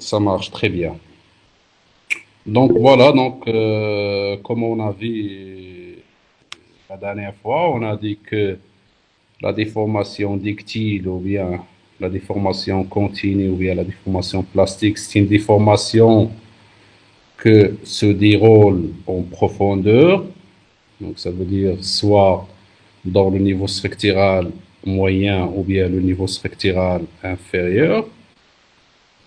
Ça marche très bien. Donc voilà, comme on a vu la dernière fois, on a dit que la déformation dictile ou bien la déformation continue ou bien la déformation plastique, c'est une déformation que se déroule en profondeur. Donc ça veut dire soit dans le niveau structural moyen ou bien le niveau structural inférieur.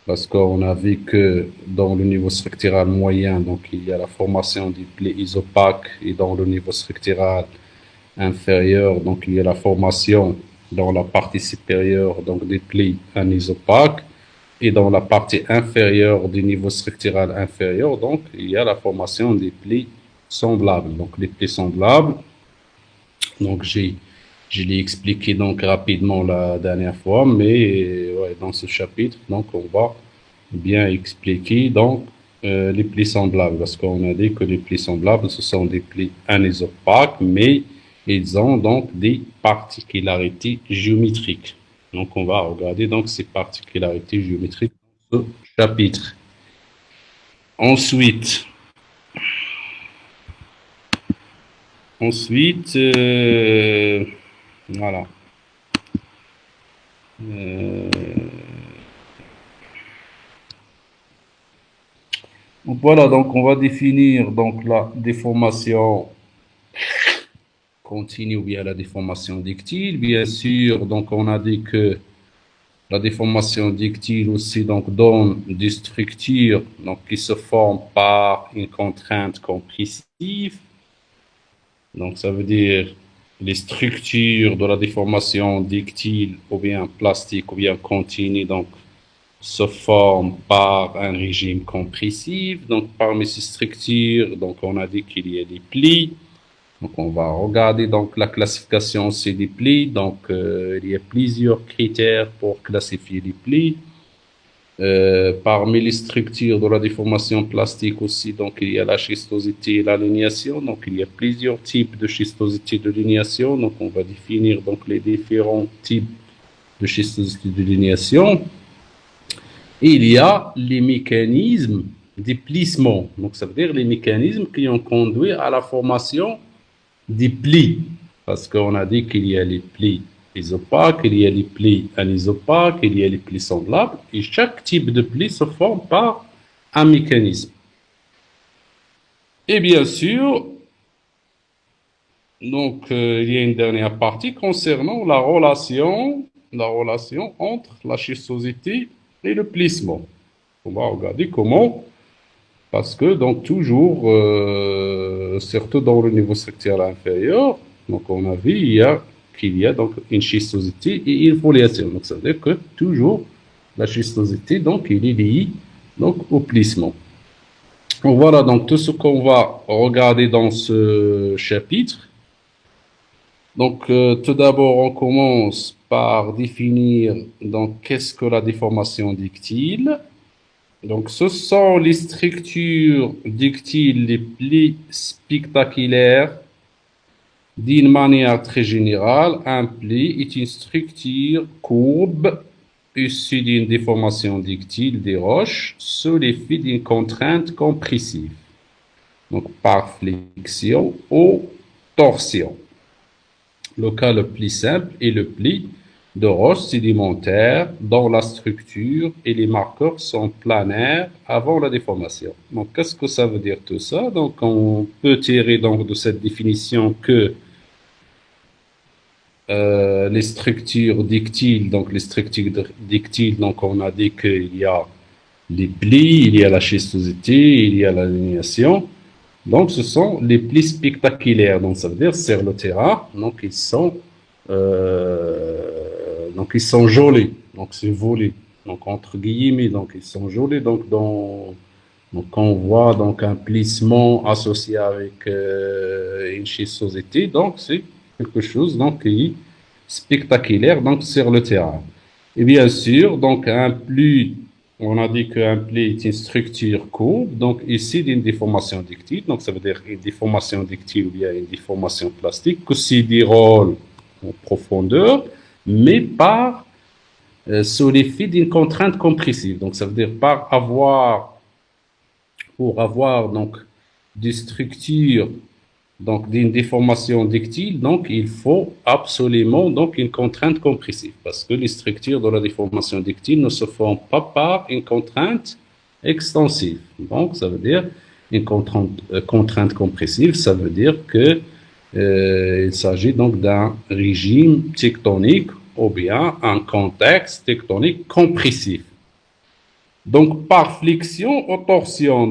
Parce qu'on a vu que dans le niveau structural moyen, donc il y a la formation des plis isopaques et dans le niveau structural inférieur, donc il y a la formation dans la partie supérieure donc des plis anisopaques et dans la partie inférieure du niveau structural inférieur, donc il y a la formation des plis semblables. Donc les plis semblables, donc je l'ai expliqué donc rapidement la dernière fois, mais ouais, dans ce chapitre, donc on va bien expliquer donc les plis semblables, parce qu'on a dit que les plis semblables, ce sont des plis anisopaques, mais ils ont donc des particularités géométriques. Donc on va regarder donc ces particularités géométriques dans ce chapitre. Ensuite, ensuite, voilà. Euh, voilà, donc on va définir donc la déformation continue ou bien la déformation dictile. Bien sûr, donc on a dit que la déformation dictile aussi donc donne des structures donc qui se forment par une contrainte compressive. Donc ça veut dire les structures de la déformation dictile ou bien plastique ou bien continue donc se forment par un régime compressif. Donc parmi ces structures, donc on a dit qu'il y a des plis. Donc on va regarder donc la classification aussi des plis. Donc il y a plusieurs critères pour classifier les plis. Parmi les structures de la déformation plastique aussi, donc il y a la schistosité et l'alignation. Donc il y a plusieurs types de schistosité de lignation. Donc on va définir donc les différents types de schistosité de lignation. Et il y a les mécanismes des plissements. Donc ça veut dire les mécanismes qui ont conduit à la formation des plis, parce qu'on a dit qu'il y a les plis isopaques, il y a les plis anisopaques, il y a les plis semblables, et chaque type de pli se forme par un mécanisme. Et bien sûr, donc il y a une dernière partie concernant la relation entre la schistosité et le plissement. On va regarder comment, parce que donc toujours, surtout dans le niveau structurel inférieur, donc on a vu qu'il y a donc une schistosité et une foliation. Donc ça veut dire que toujours la schistosité donc il est lié donc au plissement. Donc voilà donc tout ce qu'on va regarder dans ce chapitre. Donc tout d'abord on commence par définir donc qu'est-ce que la déformation dictile. Donc, ce sont les structures dictiles les plus spectaculaires. D'une manière très générale, un pli est une structure courbe issue d'une déformation dictile des roches sous l'effet d'une contrainte compressive, donc par flexion ou torsion. Le cas le plus simple est le pli de roches sédimentaires dont la structure et les marqueurs sont planaires avant la déformation. Donc, qu'est-ce que ça veut dire tout ça? Donc, on peut tirer donc de cette définition que les structures dictiles, donc les structures dictiles, donc on a dit qu'il y a les plis, il y a la schistosité, il y a l'alignation. Donc, ce sont les plis spectaculaires. Donc, ça veut dire sur le terrain. Donc ils sont jolis. Donc, c'est volé. Donc, entre guillemets, donc ils sont jolis. Donc on voit donc un plissement associé avec une schistosité. Donc, c'est quelque chose donc qui est spectaculaire donc sur le terrain. Et bien sûr, donc un pli, on a dit qu'un pli est une structure courbe, donc ici d'une déformation dictile, donc ça veut dire une déformation dictile ou bien une déformation plastique, qui se déroule en profondeur, mais par sous l'effet d'une contrainte compressive. Donc, ça veut dire pour avoir donc des structures donc d'une déformation ductile, donc il faut absolument donc une contrainte compressive parce que les structures de la déformation ductile ne se font pas par une contrainte extensive. Donc, ça veut dire une contrainte compressive, ça veut dire que il s'agit donc d'un régime tectonique ou bien un contexte tectonique compressif. Donc, par flexion ou torsion,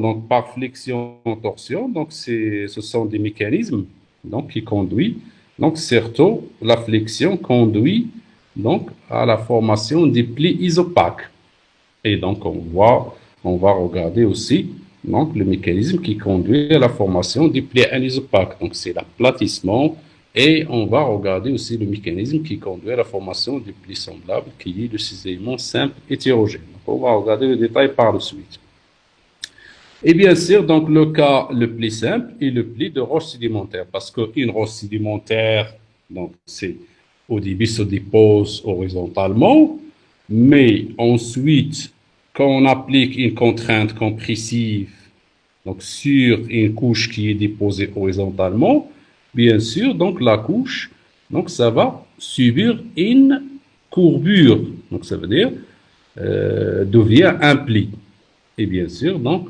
ce sont des mécanismes donc, qui conduisent. Donc, surtout, la flexion conduit donc, à la formation des plis isopaques. Et donc, on va regarder aussi donc, le mécanisme qui conduit à la formation des plis anisopaques. Donc, c'est l'aplatissement. Et on va regarder aussi le mécanisme qui conduit à la formation des plis semblables, qui est le cisaillement simple hétérogène. Donc, on va regarder le détail par la suite. Et bien sûr, donc, le cas le plus simple est le pli de roche sédimentaire, parce qu'une roche sédimentaire, donc, c'est au début se dépose horizontalement, mais ensuite, quand on applique une contrainte compressive donc sur une couche qui est déposée horizontalement, bien sûr, donc la couche, donc ça va subir une courbure. Donc ça veut dire devient un pli. Et bien sûr, donc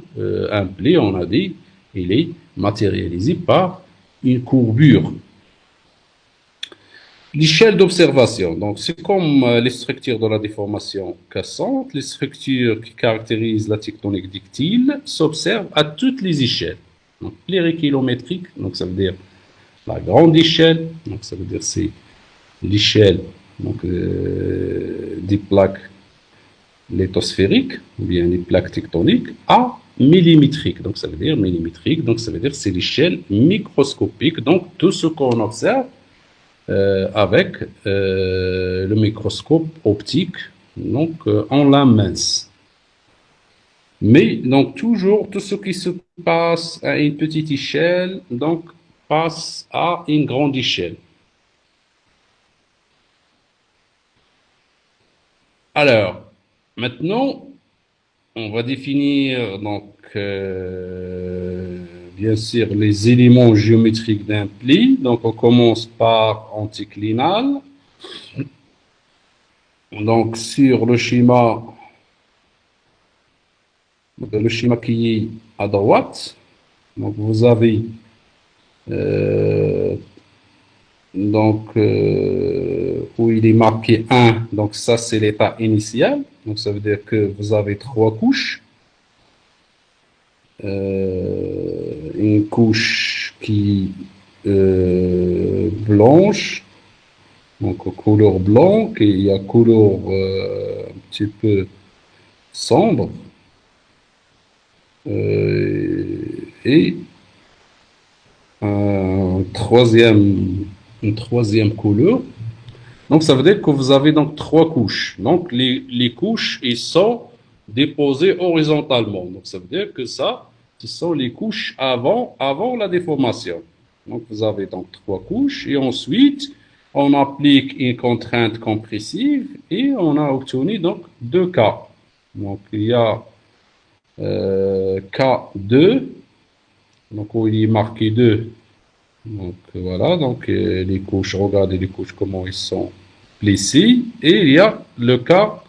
un pli, on a dit, il est matérialisé par une courbure. L'échelle d'observation, donc c'est comme les structures de la déformation cassante, les structures qui caractérisent la tectonique ductile s'observent à toutes les échelles. Donc plérikilométrique, donc ça veut dire la grande échelle, donc ça veut dire c'est l'échelle donc des plaques lithosphériques ou bien des plaques tectoniques à millimétrique, donc ça veut dire millimétrique, donc ça veut dire c'est l'échelle microscopique, donc tout ce qu'on observe avec le microscope optique, donc en la mince. Mais donc toujours tout ce qui se passe à une petite échelle, donc passe à une grande échelle. Alors, maintenant, on va définir donc bien sûr les éléments géométriques d'un pli. Donc on commence par anticlinal. Donc sur le schéma qui est à droite, donc vous avez où il est marqué 1, donc ça c'est l'état initial, donc ça veut dire que vous avez 3 couches. Une couche qui blanche, donc couleur blanche, et il y a couleur un petit peu sombre, et une troisième couleur. Donc ça veut dire que vous avez donc 3 couches. Donc les couches, ils sont déposées horizontalement. Donc ça veut dire que ça, ce sont les couches avant la déformation. Donc vous avez donc 3 couches et ensuite on applique une contrainte compressive et on a obtenu donc 2 cas. Donc il y a K2, donc où il est marqué 2. Donc voilà, donc les couches, regardez les couches comment ils sont plissées. Et il y a le cas,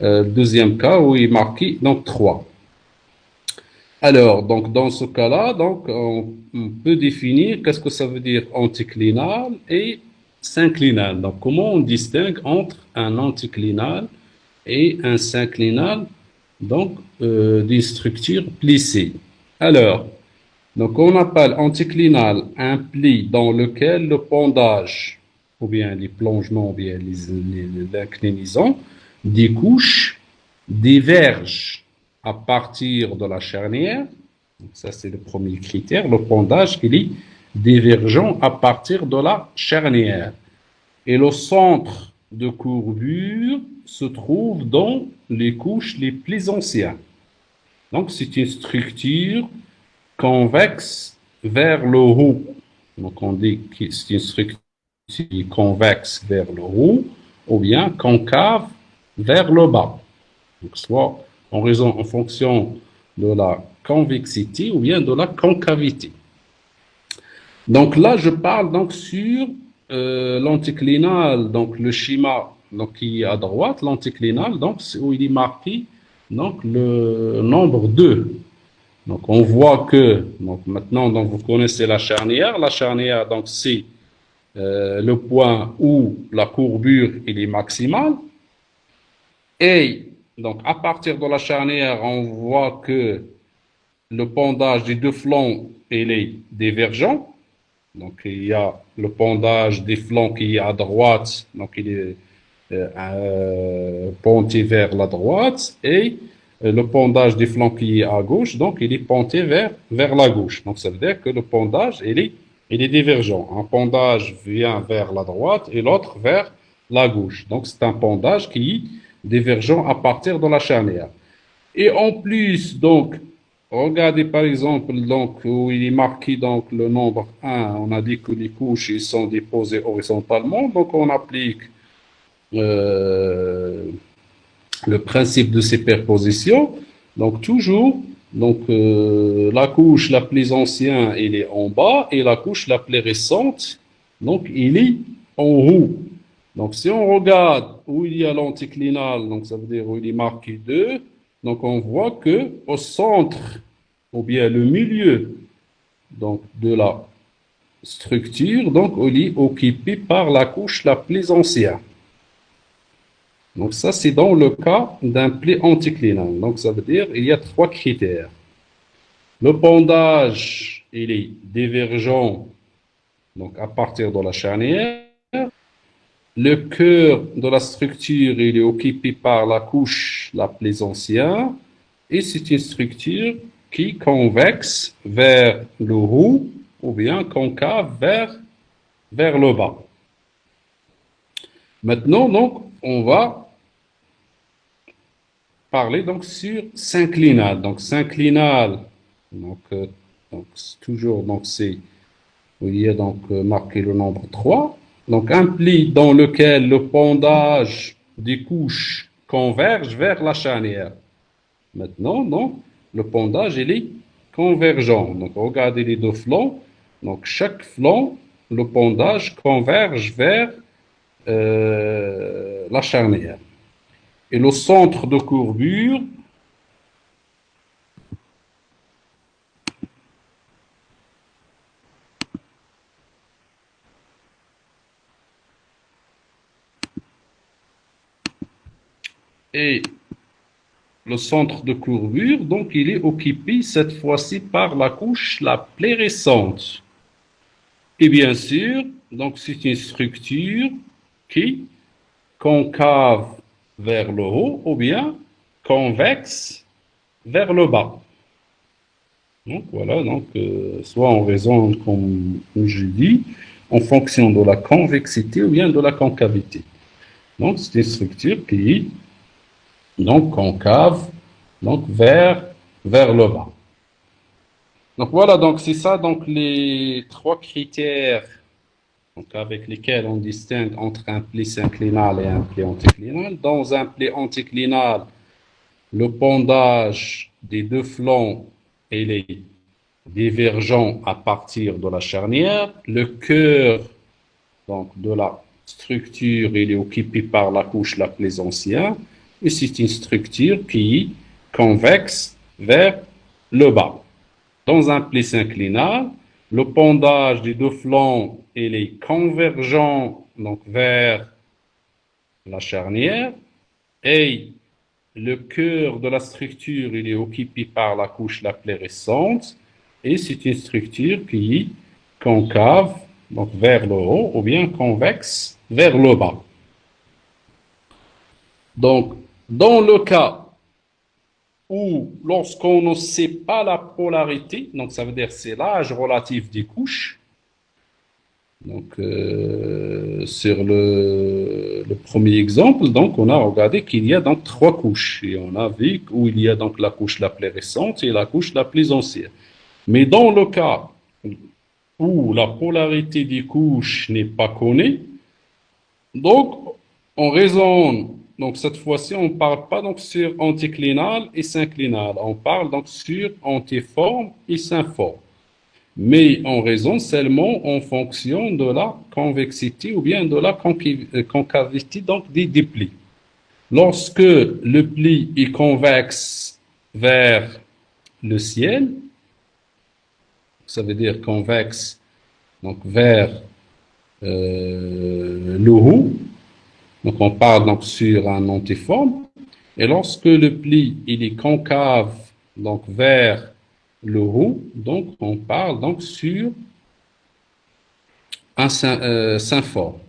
deuxième cas où il est marqué donc 3. Alors, donc dans ce cas-là, donc on peut définir qu'est-ce que ça veut dire anticlinal et synclinal. Donc comment on distingue entre un anticlinal et un synclinal, donc des structures plissées. Alors, donc on appelle anticlinal un pli dans lequel le pendage, ou bien les plongements, ou bien l'inclinaison des couches divergent à partir de la charnière. Donc ça c'est le premier critère, le pendage qui est divergent à partir de la charnière. Et le centre de courbure se trouve dans les couches les plus anciennes. Donc c'est une structure convexe vers le haut. Donc on dit que c'est une structure convexe vers le haut ou bien concave vers le bas. Donc, soit en raison, en fonction de la convexité ou bien de la concavité. Donc là, je parle donc sur l'anticlinal, donc le schéma donc, qui est à droite, l'anticlinal, donc où il est marqué donc, le nombre 2. Donc on voit que donc, maintenant donc, vous connaissez la charnière. La charnière, donc c'est le point où la courbure il est maximale. Et donc à partir de la charnière, on voit que le pendage des deux flancs il est divergent. Donc, il y a le pendage des flancs qui est à droite, donc il est penché vers la droite, et le pendage des flancs qui est à gauche, donc il est penché vers la gauche. Donc, ça veut dire que le pendage, il est divergent. Un pendage vient vers la droite et l'autre vers la gauche. Donc, c'est un pendage qui est divergent à partir de la charnière. Et en plus, donc, regardez par exemple donc, où il est marqué donc, le nombre 1, on a dit que les couches ils sont déposées horizontalement, donc on applique euh, le principe de superposition. Donc toujours, donc, la couche la plus ancienne, elle est en bas, et la couche la plus récente, donc il est en haut. Donc si on regarde où il y a l'anticlinal, donc ça veut dire où il est marqué 2, donc on voit que au centre, ou bien le milieu donc, de la structure, donc il est occupé par la couche la plus ancienne. Donc ça, c'est dans le cas d'un pli anticlinal. Donc ça veut dire il y a trois critères. Le pendage, il est divergent donc à partir de la charnière. Le cœur de la structure, il est occupé par la couche la plus ancienne. Et c'est une structure qui convexe vers le haut ou bien concave vers le bas. Maintenant, donc, on va parler donc sur synclinal. Donc synclinal, donc, toujours donc c'est où il y a donc marqué le nombre 3. Donc un pli dans lequel le pendage des couches converge vers la charnière. Maintenant, donc, le pendage il est convergent. Donc regardez les deux flancs. Donc chaque flanc, le pendage converge vers la charnière. Et le centre de courbure, et le centre de courbure, donc il est occupé cette fois-ci par la couche la plus récente. Et bien sûr, donc c'est une structure qui concave vers le haut ou bien convexe vers le bas. Donc voilà, donc soit en raison, comme je dis, en fonction de la convexité ou bien de la concavité. Donc c'est une structure qui donc concave donc vers le bas. Donc voilà, donc c'est ça donc les trois critères donc avec lesquels on distingue entre un pli synclinal et un pli anticlinal. Dans un pli anticlinal, le pendage des deux flancs est divergent à partir de la charnière. Le cœur donc, de la structure il est occupé par la couche la plus ancienne. Et c'est une structure qui est convexe vers le bas. Dans un pli synclinal, le pendage des deux flancs il est convergent donc, vers la charnière et le cœur de la structure il est occupé par la couche la plus récente et c'est une structure qui est concave donc vers le haut ou bien convexe vers le bas. Donc, dans le cas où lorsqu'on ne sait pas la polarité, donc ça veut dire c'est l'âge relatif des couches, donc sur le premier exemple, donc on a regardé qu'il y a donc trois couches et on a vu où il y a donc la couche la plus récente et la couche la plus ancienne. Mais dans le cas où la polarité des couches n'est pas connue, donc on raisonne Donc cette fois-ci, on ne parle pas donc sur anticlinal et synclinal. On parle donc sur antiforme et synforme. Mais on raisonne seulement en fonction de la convexité ou bien de la concavité donc des plis. Lorsque le pli est convexe vers le ciel, ça veut dire convexe donc vers le haut, donc on parle donc sur un antiforme. Et lorsque le pli il est concave donc vers le haut, donc on parle donc sur un synforme.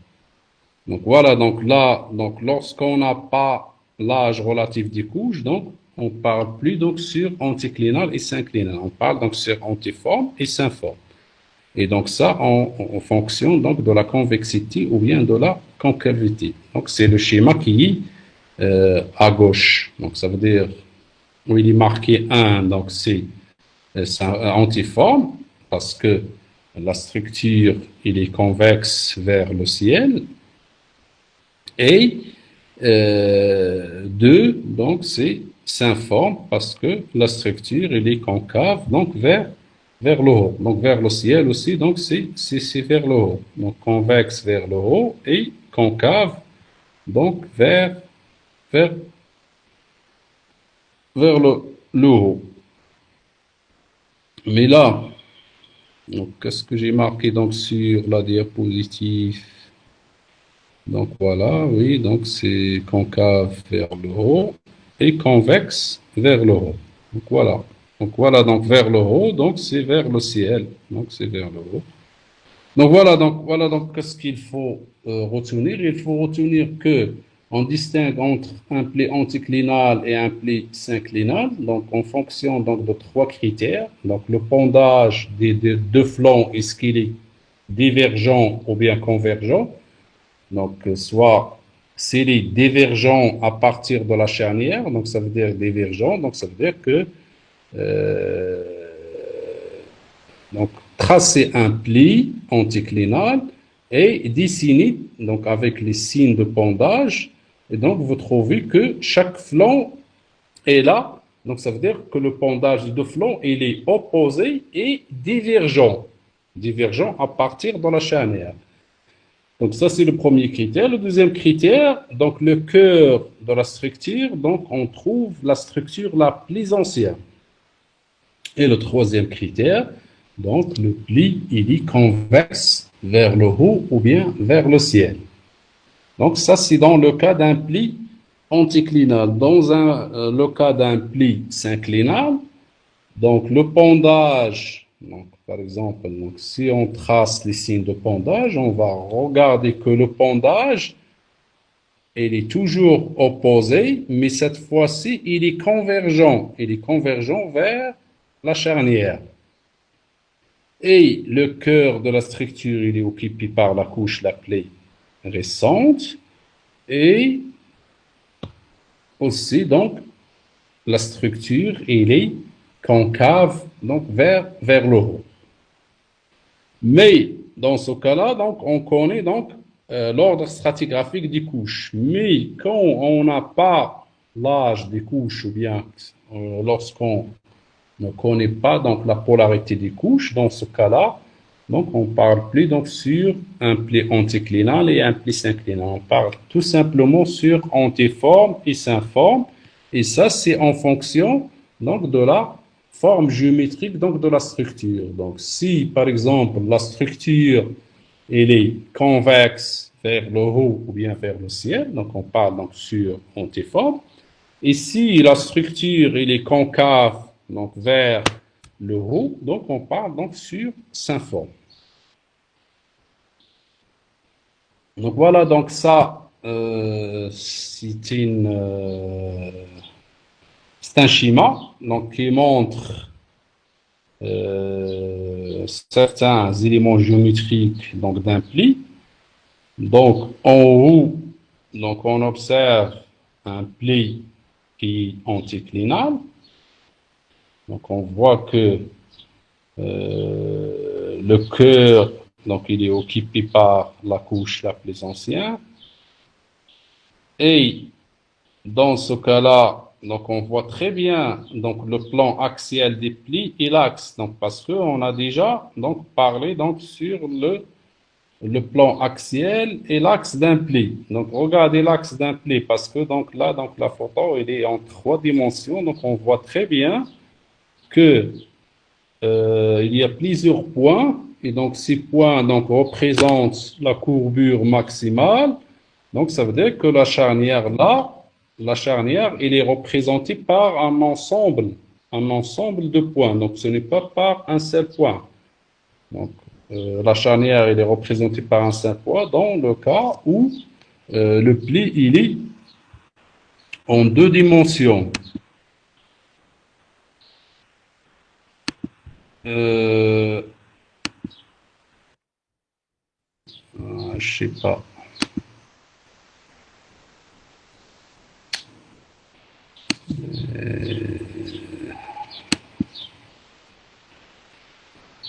Donc voilà, donc là, donc lorsqu'on n'a pas l'âge relatif des couches, donc on parle plus donc sur anticlinal et synclinal. On parle donc sur antiforme et synforme. Et donc ça en fonction donc de la convexité ou bien de la concavité. Donc c'est le schéma qui est à gauche. Donc ça veut dire où il est marqué 1, donc c'est antiforme parce que la structure il est convexe vers le ciel. Et 2, donc c'est synforme parce que la structure elle est concave donc vers le haut, donc vers le ciel aussi, donc c'est vers le haut. Donc convexe vers le haut et concave donc vers, vers le haut. Mais là, donc qu'est-ce que j'ai marqué donc sur la diapositive? Donc voilà, oui, donc c'est concave vers le haut et convexe vers le haut. Donc voilà. Donc voilà, donc vers le haut, donc c'est vers le ciel. Donc c'est vers le haut. Donc voilà, donc qu'est-ce qu'il faut retenir? Il faut retenir que on distingue entre un pli anticlinal et un pli synclinal, donc en fonction donc de trois critères. Donc le pondage des deux flancs, est-ce qu'il est divergent ou bien convergent? Donc soit s'il est divergent à partir de la charnière, donc ça veut dire divergent, donc ça veut dire que euh, donc, tracer un pli anticlinal et dessiner, donc avec les signes de pondage, et donc vous trouvez que chaque flanc est là, donc ça veut dire que le pondage de flanc, il est opposé et divergent, divergent à partir de la charnière. Donc ça, c'est le premier critère. Le deuxième critère, donc le cœur de la structure, donc on trouve la structure la plus ancienne. Et le troisième critère, donc le pli, il est convexe vers le haut ou bien vers le ciel. Donc ça, c'est dans le cas d'un pli anticlinal. Dans le cas d'un pli synclinal, donc le pondage, donc, par exemple, donc, si on trace les signes de pondage, on va regarder que le pondage, il est toujours opposé, mais cette fois-ci, il est convergent. Il est convergent vers la charnière. Et le cœur de la structure, il est occupé par la couche la plus récente. Et aussi, donc, la structure, il est concave, donc, vers le haut. Mais, dans ce cas-là, donc, on connaît donc l'ordre stratigraphique des couches. Mais quand on n'a pas l'âge des couches, ou bien lorsqu'on ne connaît pas donc la polarité des couches, dans ce cas-là, donc on parle plus donc sur un pli anticlinal et un pli synclinal. On parle tout simplement sur antiforme et synforme. Et ça, c'est en fonction donc de la forme géométrique donc de la structure. Donc si par exemple la structure elle est convexe vers le haut ou bien vers le ciel, donc on parle donc sur antiforme. Et si la structure elle est concave donc vers le haut, donc on parle donc sur synforme. Donc voilà, donc ça, c'est un schéma donc, qui montre certains éléments géométriques donc, d'un pli. Donc en haut, donc, on observe un pli qui est anticlinal. Donc on voit que le cœur, donc il est occupé par la couche la plus ancienne. Et Dans ce cas-là, donc on voit très bien donc le plan axial des plis et l'axe. Donc parce que on a déjà donc parlé donc sur le plan axial et l'axe d'un pli. Donc regardez l'axe d'un pli parce que donc là donc la photo elle est en trois dimensions. Donc on voit très bien que il y a plusieurs points et donc ces points donc représentent la courbure maximale. Donc, ça veut dire que la charnière là, la charnière, elle est représentée par un ensemble de points. Donc, ce n'est pas par un seul point. Donc, la charnière, elle est représentée par un seul point dans le cas où le pli, il est en deux dimensions. Euh, je sais pas.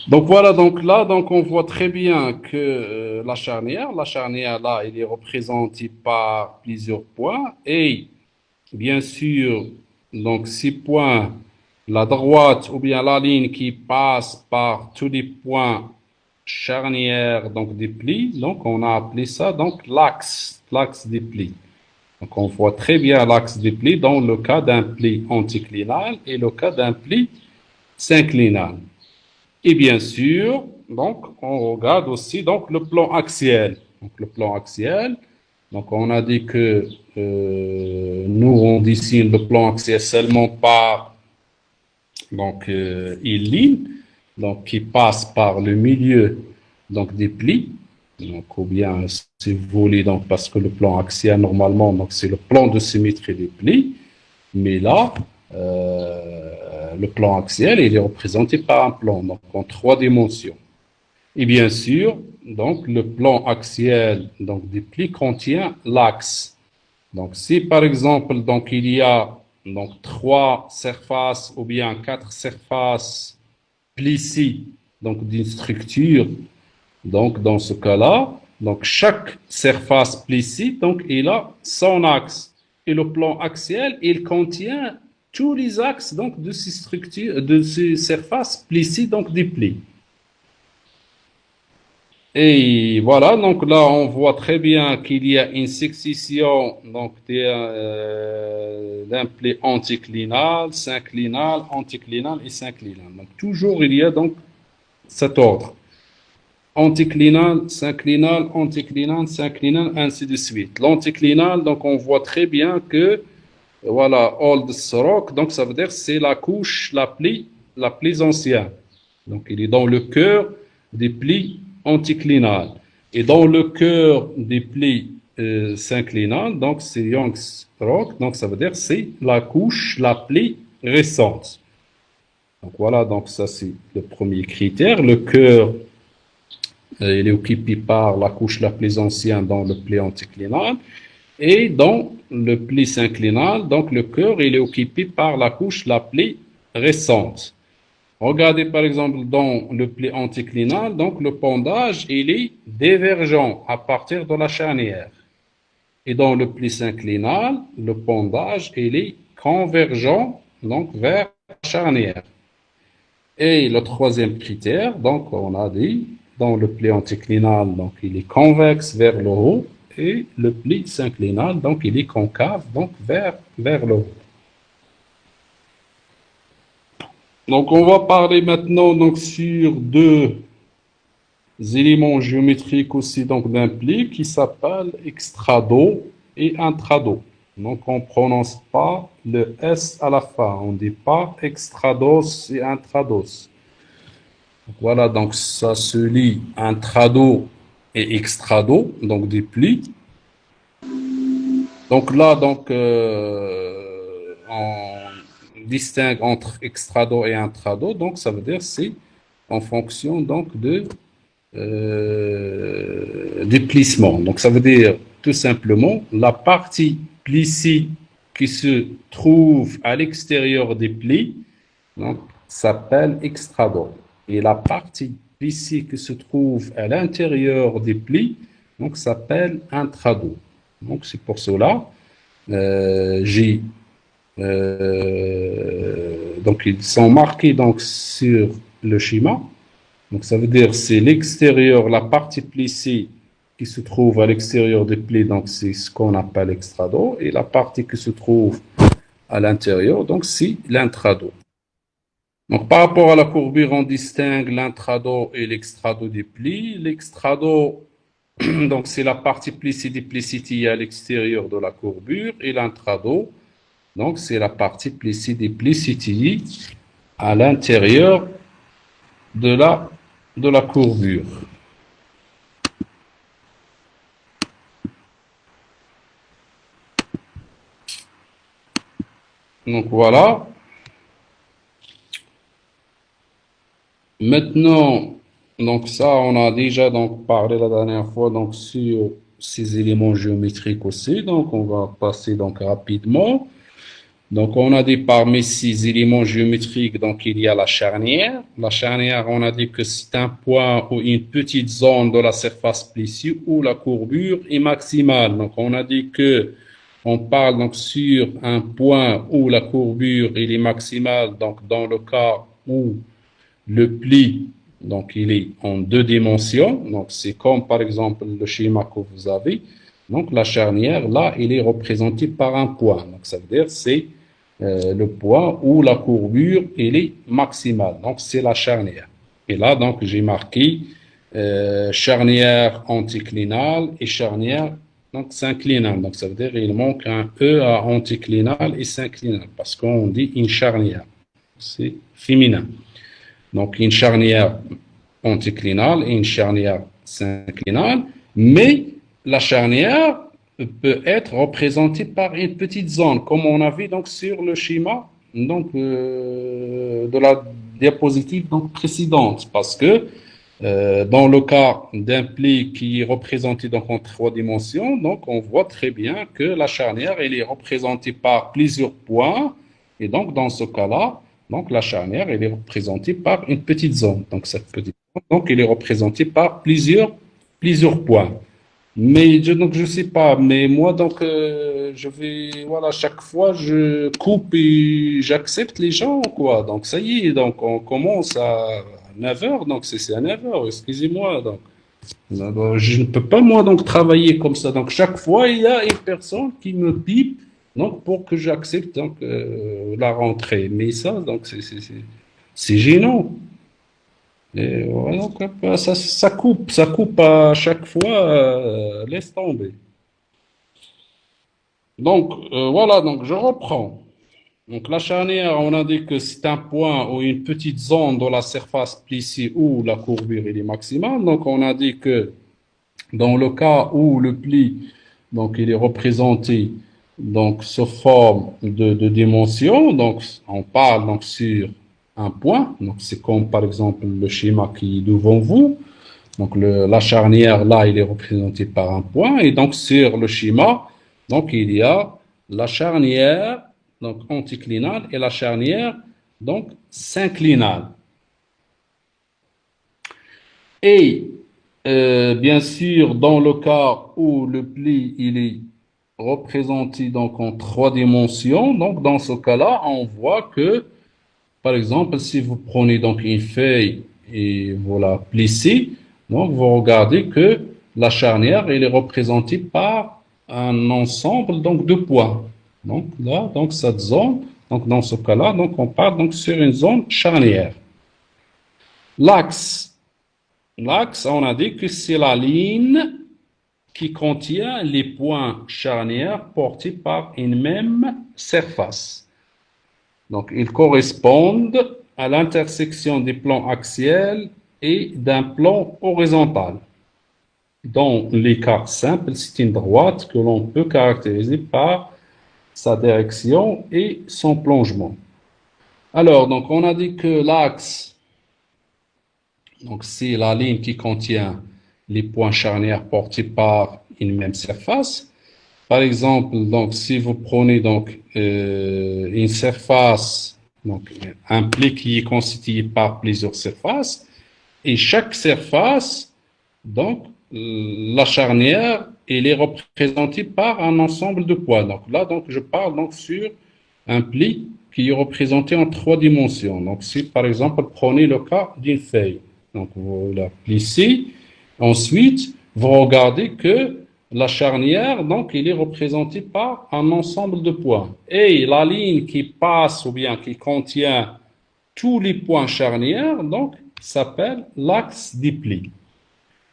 Donc voilà, donc là, donc on voit très bien que la charnière là, elle est représentée par plusieurs points et bien sûr, donc ces points, la droite ou bien la ligne qui passe par tous les points charnières donc des plis, donc on a appelé ça donc l'axe des plis. Donc on voit très bien l'axe des plis dans le cas d'un pli anticlinal et le cas d'un pli synclinal. Et bien sûr, donc, on regarde aussi donc, le plan axial. Donc, le plan axial, donc on a dit que nous, on dessine le plan axial seulement par une ligne donc, qui passe par le milieu donc, des plis. Donc, ou bien c'est volé donc, parce que le plan axial, normalement, donc, c'est le plan de symétrie des plis. Mais là, le plan axial, il est représenté par un plan, donc en trois dimensions. Et bien sûr, donc le plan axial donc des plis contient l'axe. Donc si par exemple donc il y a donc trois surfaces ou bien quatre surfaces plissées donc d'une structure, donc dans ce cas-là, donc chaque surface plissée donc il a son axe et le plan axial il contient tous les axes donc de ces structures de ces surfaces plissées donc des plis. Et voilà, donc là, on voit très bien qu'il y a une succession donc d'un pli anticlinal, synclinal, anticlinal et synclinal. Donc toujours il y a donc cet ordre. Anticlinal, synclinal, anticlinal, synclinal, ainsi de suite. L'anticlinal, donc on voit très bien que voilà, old rock, donc ça veut dire c'est la couche la plus ancienne. Donc il est dans le cœur des plis anticlinales. Et dans le cœur des plis synclinales, donc c'est Young's rock, donc ça veut dire c'est la couche la plus récente. Donc voilà, donc ça c'est le premier critère. Le cœur, il est occupé par la couche la plus ancienne dans le pli anticlinal. Et dans le pli synclinal, donc le cœur, il est occupé par la couche la plus récente. Regardez par exemple dans le pli anticlinal, donc le pendage, il est divergent à partir de la charnière. Et dans le pli synclinal, le pendage, il est convergent donc vers la charnière. Et le troisième critère, donc on a dit, dans le pli anticlinal, donc il est convexe vers le haut, et le pli synclinal, donc il est concave, donc vers le haut. Donc on va parler maintenant donc sur deux éléments géométriques aussi donc d'un pli qui s'appellent extrado et intrado. Donc on ne prononce pas le S à la fin, on ne dit pas extrados et intrados. Voilà, donc ça se lit intrado et extrado, donc des plis. Donc là, donc, on distingue entre extrado et intrado. Donc, ça veut dire c'est en fonction donc de des plissements. Donc, ça veut dire tout simplement la partie plissée qui se trouve à l'extérieur des plis donc, s'appelle extrado. Et la partie plissée qui se trouve à l'intérieur des plis donc s'appelle intrado. Donc, c'est pour cela J. Donc, ils sont marqués donc, sur le schéma. Donc, ça veut dire c'est l'extérieur, la partie plissée qui se trouve à l'extérieur des plis, donc c'est ce qu'on appelle l'extrado, et la partie qui se trouve à l'intérieur, donc c'est l'intrado. Donc, par rapport à la courbure, on distingue l'intrado et l'extrado des plis. L'extrado, donc, c'est la partie plissée des plissés à l'extérieur de la courbure, et l'intrado, donc, c'est la partie plissée des plissés à l'intérieur de la courbure. Donc, voilà. Maintenant, donc ça, on a déjà donc parlé la dernière fois donc sur ces éléments géométriques aussi. Donc, on va passer donc rapidement. Donc, on a dit parmi ces éléments géométriques, donc il y a la charnière. La charnière, on a dit que c'est un point ou une petite zone de la surface plissée où la courbure est maximale. Donc, on a dit que on parle donc sur un point où la courbure est maximale. Donc, dans le cas où le pli, donc il est en deux dimensions. Donc, c'est comme par exemple le schéma que vous avez. Donc, la charnière, là, il est représenté par un point. Donc, ça veut dire c'est le point où la courbure elle est maximale. Donc, c'est la charnière. Et là, donc, j'ai marqué charnière anticlinale et charnière donc synclinale. Donc, ça veut dire qu'il manque un E à anticlinale et synclinale parce qu'on dit une charnière. C'est féminin. Donc, une charnière anticlinale et une charnière synclinale, mais la charnière peut être représentée par une petite zone, comme on a vu donc sur le schéma donc, de la diapositive donc, précédente, parce que dans le cas d'un pli qui est représenté donc, en trois dimensions, donc on voit très bien que la charnière elle est représentée par plusieurs points, et donc dans ce cas-là, donc la charnière elle est représentée par une petite zone. Donc cette petite zone, donc elle est représentée par plusieurs points. Mais donc je sais pas, mais moi donc je vais voilà chaque fois je coupe et j'accepte les gens quoi. Donc ça y est, donc on commence à 9 heures, donc c'est à 9 heures, excusez-moi donc. Je ne peux pas moi donc travailler comme ça. Donc chaque fois il y a une personne qui me pipe donc pour que j'accepte donc la rentrée. Mais ça donc c'est gênant. Et voilà, donc, ça coupe à chaque fois, laisse tomber. Donc, voilà, donc je reprends. Donc, la charnière, on a dit que c'est un point ou une petite zone dans la surface plissée où la courbure est maximale. Donc, on a dit que dans le cas où le pli, donc, il est représenté, donc, sous forme de dimension, donc, on parle donc sur un point. Donc, c'est comme, par exemple, le schéma qui est devant vous. Donc la charnière, là, il est représenté par un point. Et donc sur le schéma, donc il y a la charnière donc anticlinale et la charnière donc synclinale. Et bien sûr, dans le cas où le pli il est représenté donc en trois dimensions, donc dans ce cas-là, on voit que par exemple, si vous prenez donc une feuille et vous la plissez, donc vous regardez que la charnière elle est représentée par un ensemble donc de points. Donc là, donc cette zone, donc dans ce cas-là, donc on part donc sur une zone charnière. L'axe, l'axe, on a dit que c'est la ligne qui contient les points charnières portés par une même surface. Donc, ils correspondent à l'intersection des plans axiels et d'un plan horizontal. Dans les cas simples, c'est une droite que l'on peut caractériser par sa direction et son plongement. Alors, donc, on a dit que l'axe, donc, c'est la ligne qui contient les points charnières portés par une même surface. Par exemple, donc, si vous prenez donc une surface, donc un pli qui est constitué par plusieurs surfaces, et chaque surface, donc la charnière il est représenté par un ensemble de points. Donc là, donc, je parle donc sur un pli qui est représenté en trois dimensions. Donc si par exemple, prenez le cas d'une feuille. Donc vous la plissez. Ensuite, vous regardez que la charnière, donc, il est représenté par un ensemble de points. Et la ligne qui passe ou bien qui contient tous les points charnières, donc, s'appelle l'axe des plis.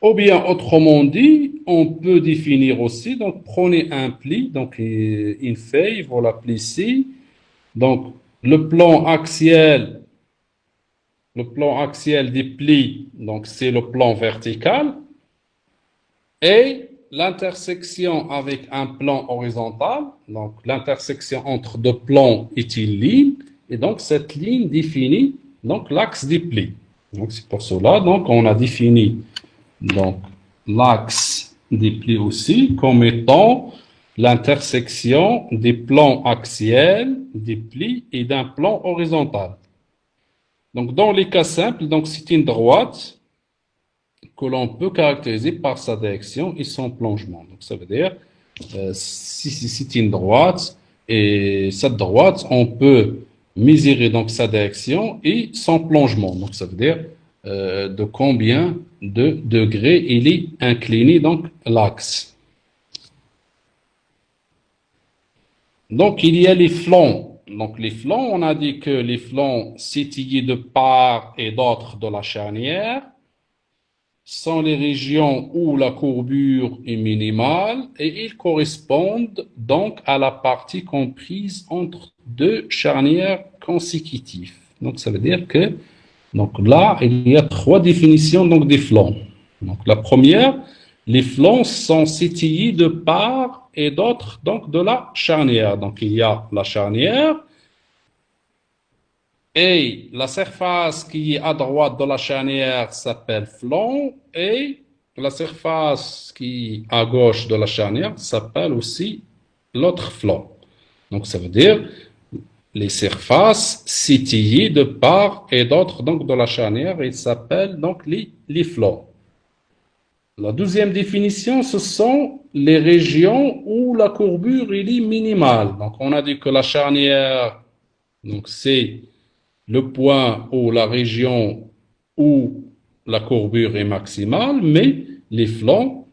Ou bien, autrement dit, on peut définir aussi, donc, prenez un pli, donc, une feuille, vous la plissez. Donc, le plan axial des plis, donc, c'est le plan vertical. Et l'intersection avec un plan horizontal, donc l'intersection entre deux plans est une ligne, et donc cette ligne définit donc l'axe des plis. Donc c'est pour cela donc on a défini donc l'axe des plis aussi comme étant l'intersection des plans axiels des plis et d'un plan horizontal. Donc dans les cas simples, donc c'est une droite que l'on peut caractériser par sa direction et son plongement. Donc, ça veut dire, si c'est une droite, et cette droite, on peut mesurer donc sa direction et son plongement. Donc, ça veut dire de combien de degrés il est incliné, donc l'axe. Donc, il y a les flancs. Donc, les flancs, on a dit que les flancs situés de part et d'autre de la charnière sont les régions où la courbure est minimale et ils correspondent donc à la partie comprise entre deux charnières consécutives. Donc ça veut dire que donc là il y a trois définitions donc des flancs. Donc la première, les flancs sont situés de part et d'autre donc de la charnière. Donc il y a la charnière. Et la surface qui est à droite de la charnière s'appelle flanc et la surface qui est à gauche de la charnière s'appelle aussi l'autre flanc. Donc ça veut dire les surfaces situées de part et d'autre donc de la charnière, ils s'appellent donc les flancs. La deuxième définition, ce sont les régions où la courbure est minimale. Donc on a dit que la charnière, donc c'est le point ou la région où la courbure est maximale, mais les flancs,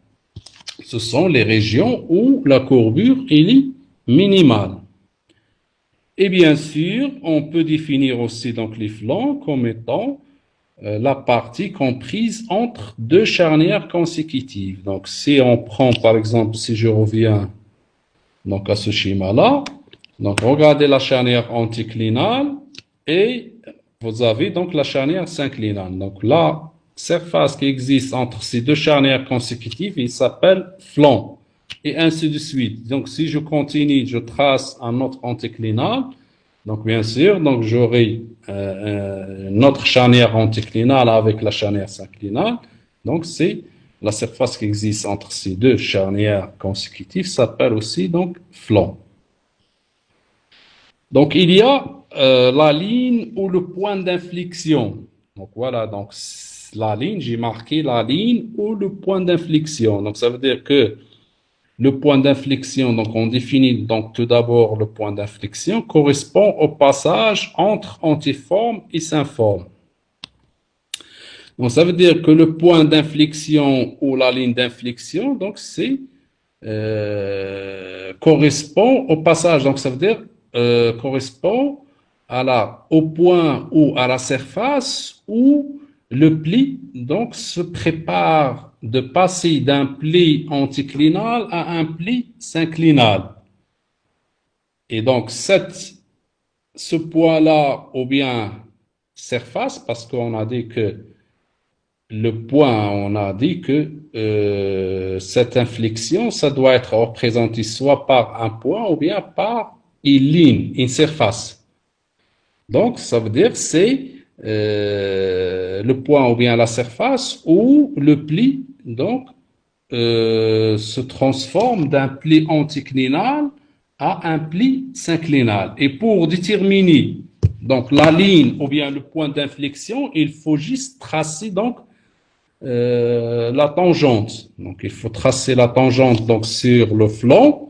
ce sont les régions où la courbure est minimale. Et bien sûr, on peut définir aussi donc les flancs comme étant la partie comprise entre deux charnières consécutives. Donc, si on prend par exemple, si je reviens donc à ce schéma-là, donc regardez la charnière anticlinale et vous avez donc la charnière synclinale. Donc la surface qui existe entre ces deux charnières consécutives, il s'appelle flanc. Et ainsi de suite. Donc si je continue, je trace un autre anticlinal. Donc bien sûr, donc j'aurai une autre charnière anticlinale avec la charnière synclinale. Donc c'est la surface qui existe entre ces deux charnières consécutives s'appelle aussi donc flanc. Donc, il y a la ligne ou le point d'inflexion. Donc, voilà, donc la ligne, j'ai marqué la ligne ou le point d'inflexion. Donc, ça veut dire que le point d'inflexion, donc on définit donc tout d'abord le point d'inflexion, correspond au passage entre antiforme et synforme. Donc, ça veut dire que le point d'inflexion ou la ligne d'inflexion, donc c'est correspond au passage. Donc, ça veut dire correspond au point ou à la surface où le pli donc se prépare de passer d'un pli anticlinal à un pli synclinal. Et donc, ce point-là, ou bien surface, parce qu'on a dit que le point, on a dit que cette inflexion, ça doit être représenté soit par un point ou bien par une ligne, une surface. Donc, ça veut dire c'est le point ou bien la surface où le pli donc se transforme d'un pli anticlinal à un pli synclinal. Et pour déterminer donc la ligne ou bien le point d'inflexion, il faut juste tracer donc la tangente. Donc, il faut tracer la tangente donc, sur le flanc.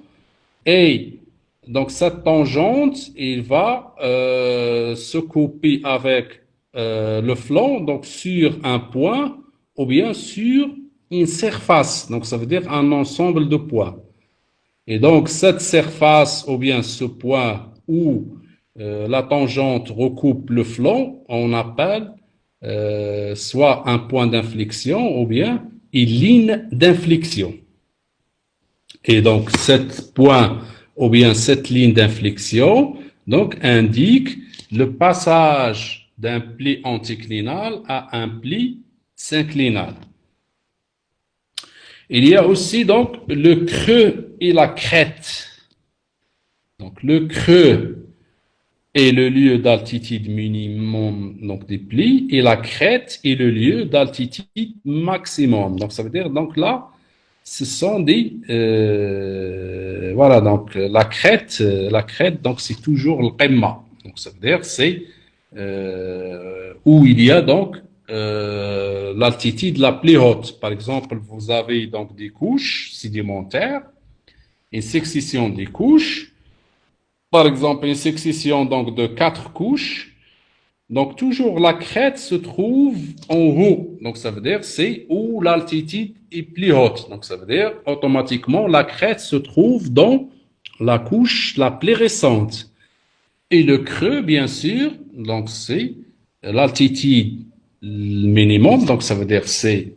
Et donc, cette tangente, il va se couper avec le flanc donc, sur un point ou bien sur une surface. Donc, ça veut dire un ensemble de points. Et donc, cette surface ou bien ce point où la tangente recoupe le flanc, on appelle soit un point d'inflexion ou bien une ligne d'inflexion. Et donc, cet point ou bien cette ligne d'inflexion donc, indique le passage d'un pli anticlinal à un pli synclinal. Il y a aussi donc le creux et la crête. Donc, le creux est le lieu d'altitude minimum donc des plis et la crête est le lieu d'altitude maximum. Donc, ça veut dire donc là, ce sont des voilà donc la crête donc c'est toujours le qimma. Donc, ça veut dire c'est où il y a donc l'altitude la plus haute. Par exemple, vous avez donc des couches sédimentaires, une succession des couches. Par exemple, une succession donc de 4 couches. Donc, toujours la crête se trouve en haut. Donc, ça veut dire c'est où l'altitude est plus haute. Donc, ça veut dire automatiquement la crête se trouve dans la couche la plus récente. Et le creux, bien sûr, donc c'est l'altitude minimum. Donc, ça veut dire c'est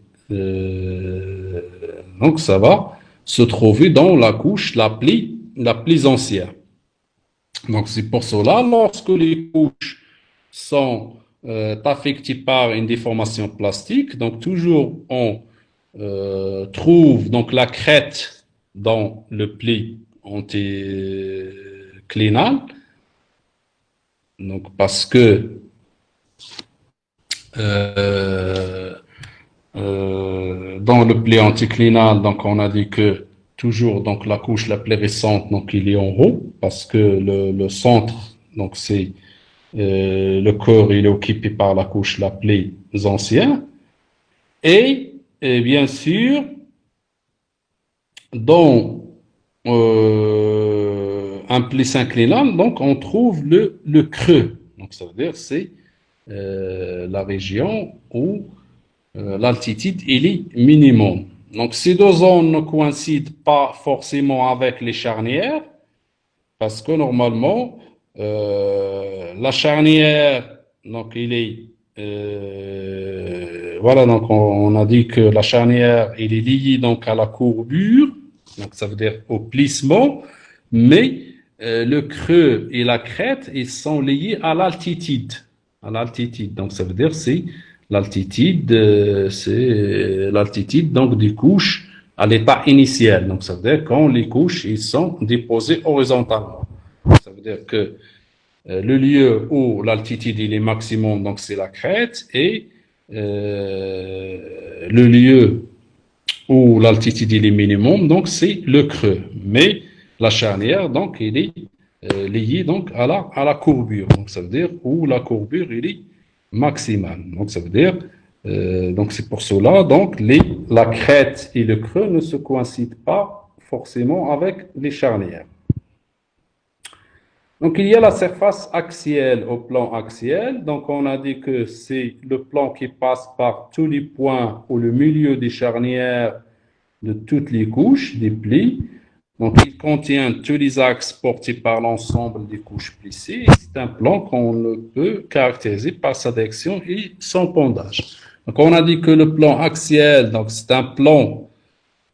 donc ça va se trouver dans la couche la plus ancienne. Donc, c'est pour cela, lorsque les couches sont affectées par une déformation plastique, donc toujours on trouve donc la crête dans le pli anticlinal, donc parce que euh, dans le pli anticlinal, donc on a dit que toujours donc la couche la plus récente, donc il est en haut, parce que le centre, donc c'est le corps, il est occupé par la couche la plus ancienne. Et bien sûr, dans un pli synclinal, donc on trouve le creux. Donc ça veut dire c'est la région où l'altitude il est minimum. Donc ces deux zones ne coïncident pas forcément avec les charnières parce que normalement la charnière donc il est voilà donc on a dit que la charnière il est liée donc à la courbure donc ça veut dire au plissement mais le creux et la crête ils sont liés à l'altitude donc ça veut dire c'est l'altitude donc des couches à l'état initial. Donc ça veut dire quand les couches ils sont déposées horizontalement. Ça veut dire que le lieu où l'altitude il est maximum donc c'est la crête et le lieu où l'altitude il est minimum donc c'est le creux. Mais la charnière donc il est lié donc à la courbure. Donc ça veut dire où la courbure il est maximale. Donc ça veut dire donc c'est pour cela donc la crête et le creux ne se coïncident pas forcément avec les charnières. Donc il y a la surface axiale au plan axial. Donc on a dit que c'est le plan qui passe par tous les points ou le milieu des charnières de toutes les couches des plis. Donc, il contient tous les axes portés par l'ensemble des couches plissées. C'est un plan qu'on ne peut caractériser par sa direction et son pendage. Donc, on a dit que le plan axial, donc c'est un plan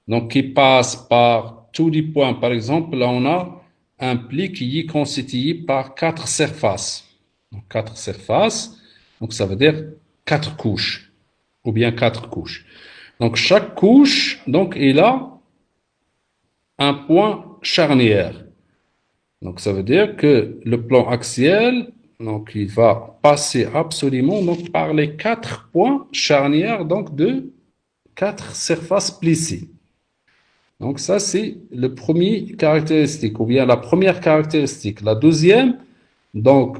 donc, qui passe par tous les points. Par exemple, là, on a un pli qui est constitué par 4 surfaces. Donc, 4 surfaces, donc ça veut dire 4 couches, ou bien 4 couches. Donc, chaque couche, donc, est là un point charnière. Donc, ça veut dire que le plan axial, donc, il va passer absolument donc, par les 4 points charnières donc, de 4 surfaces plissées. Donc, ça, c'est le premier caractéristique, ou bien la première caractéristique. La deuxième, donc,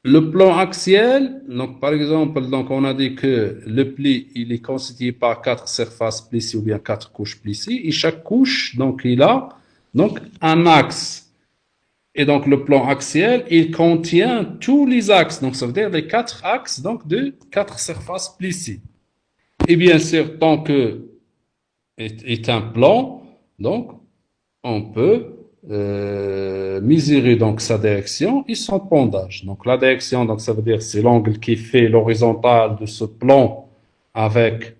Le plan axial, donc par exemple, donc on a dit que le pli il est constitué par quatre surfaces plissées ou bien quatre couches plissées et chaque couche donc il a donc un axe. Et donc le plan axial il contient tous les axes, donc ça veut dire les quatre axes donc de quatre surfaces plissées. Et bien sûr tant que est un plan, donc on peut mesurer donc sa direction et son pendage. Donc la direction, donc ça veut dire c'est l'angle qui fait l'horizontale de ce plan avec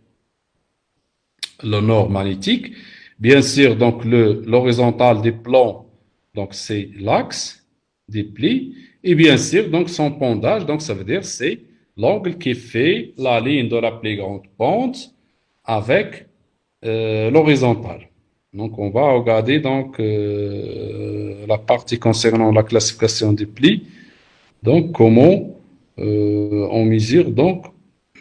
le nord magnétique. Bien sûr, donc l'horizontale des plans, donc c'est l'axe des plis. Et bien sûr, donc son pendage, donc ça veut dire c'est l'angle qui fait la ligne de la plus grande pente avec l'horizontale. Donc, on va regarder donc la partie concernant la classification des plis. Donc, comment on mesure donc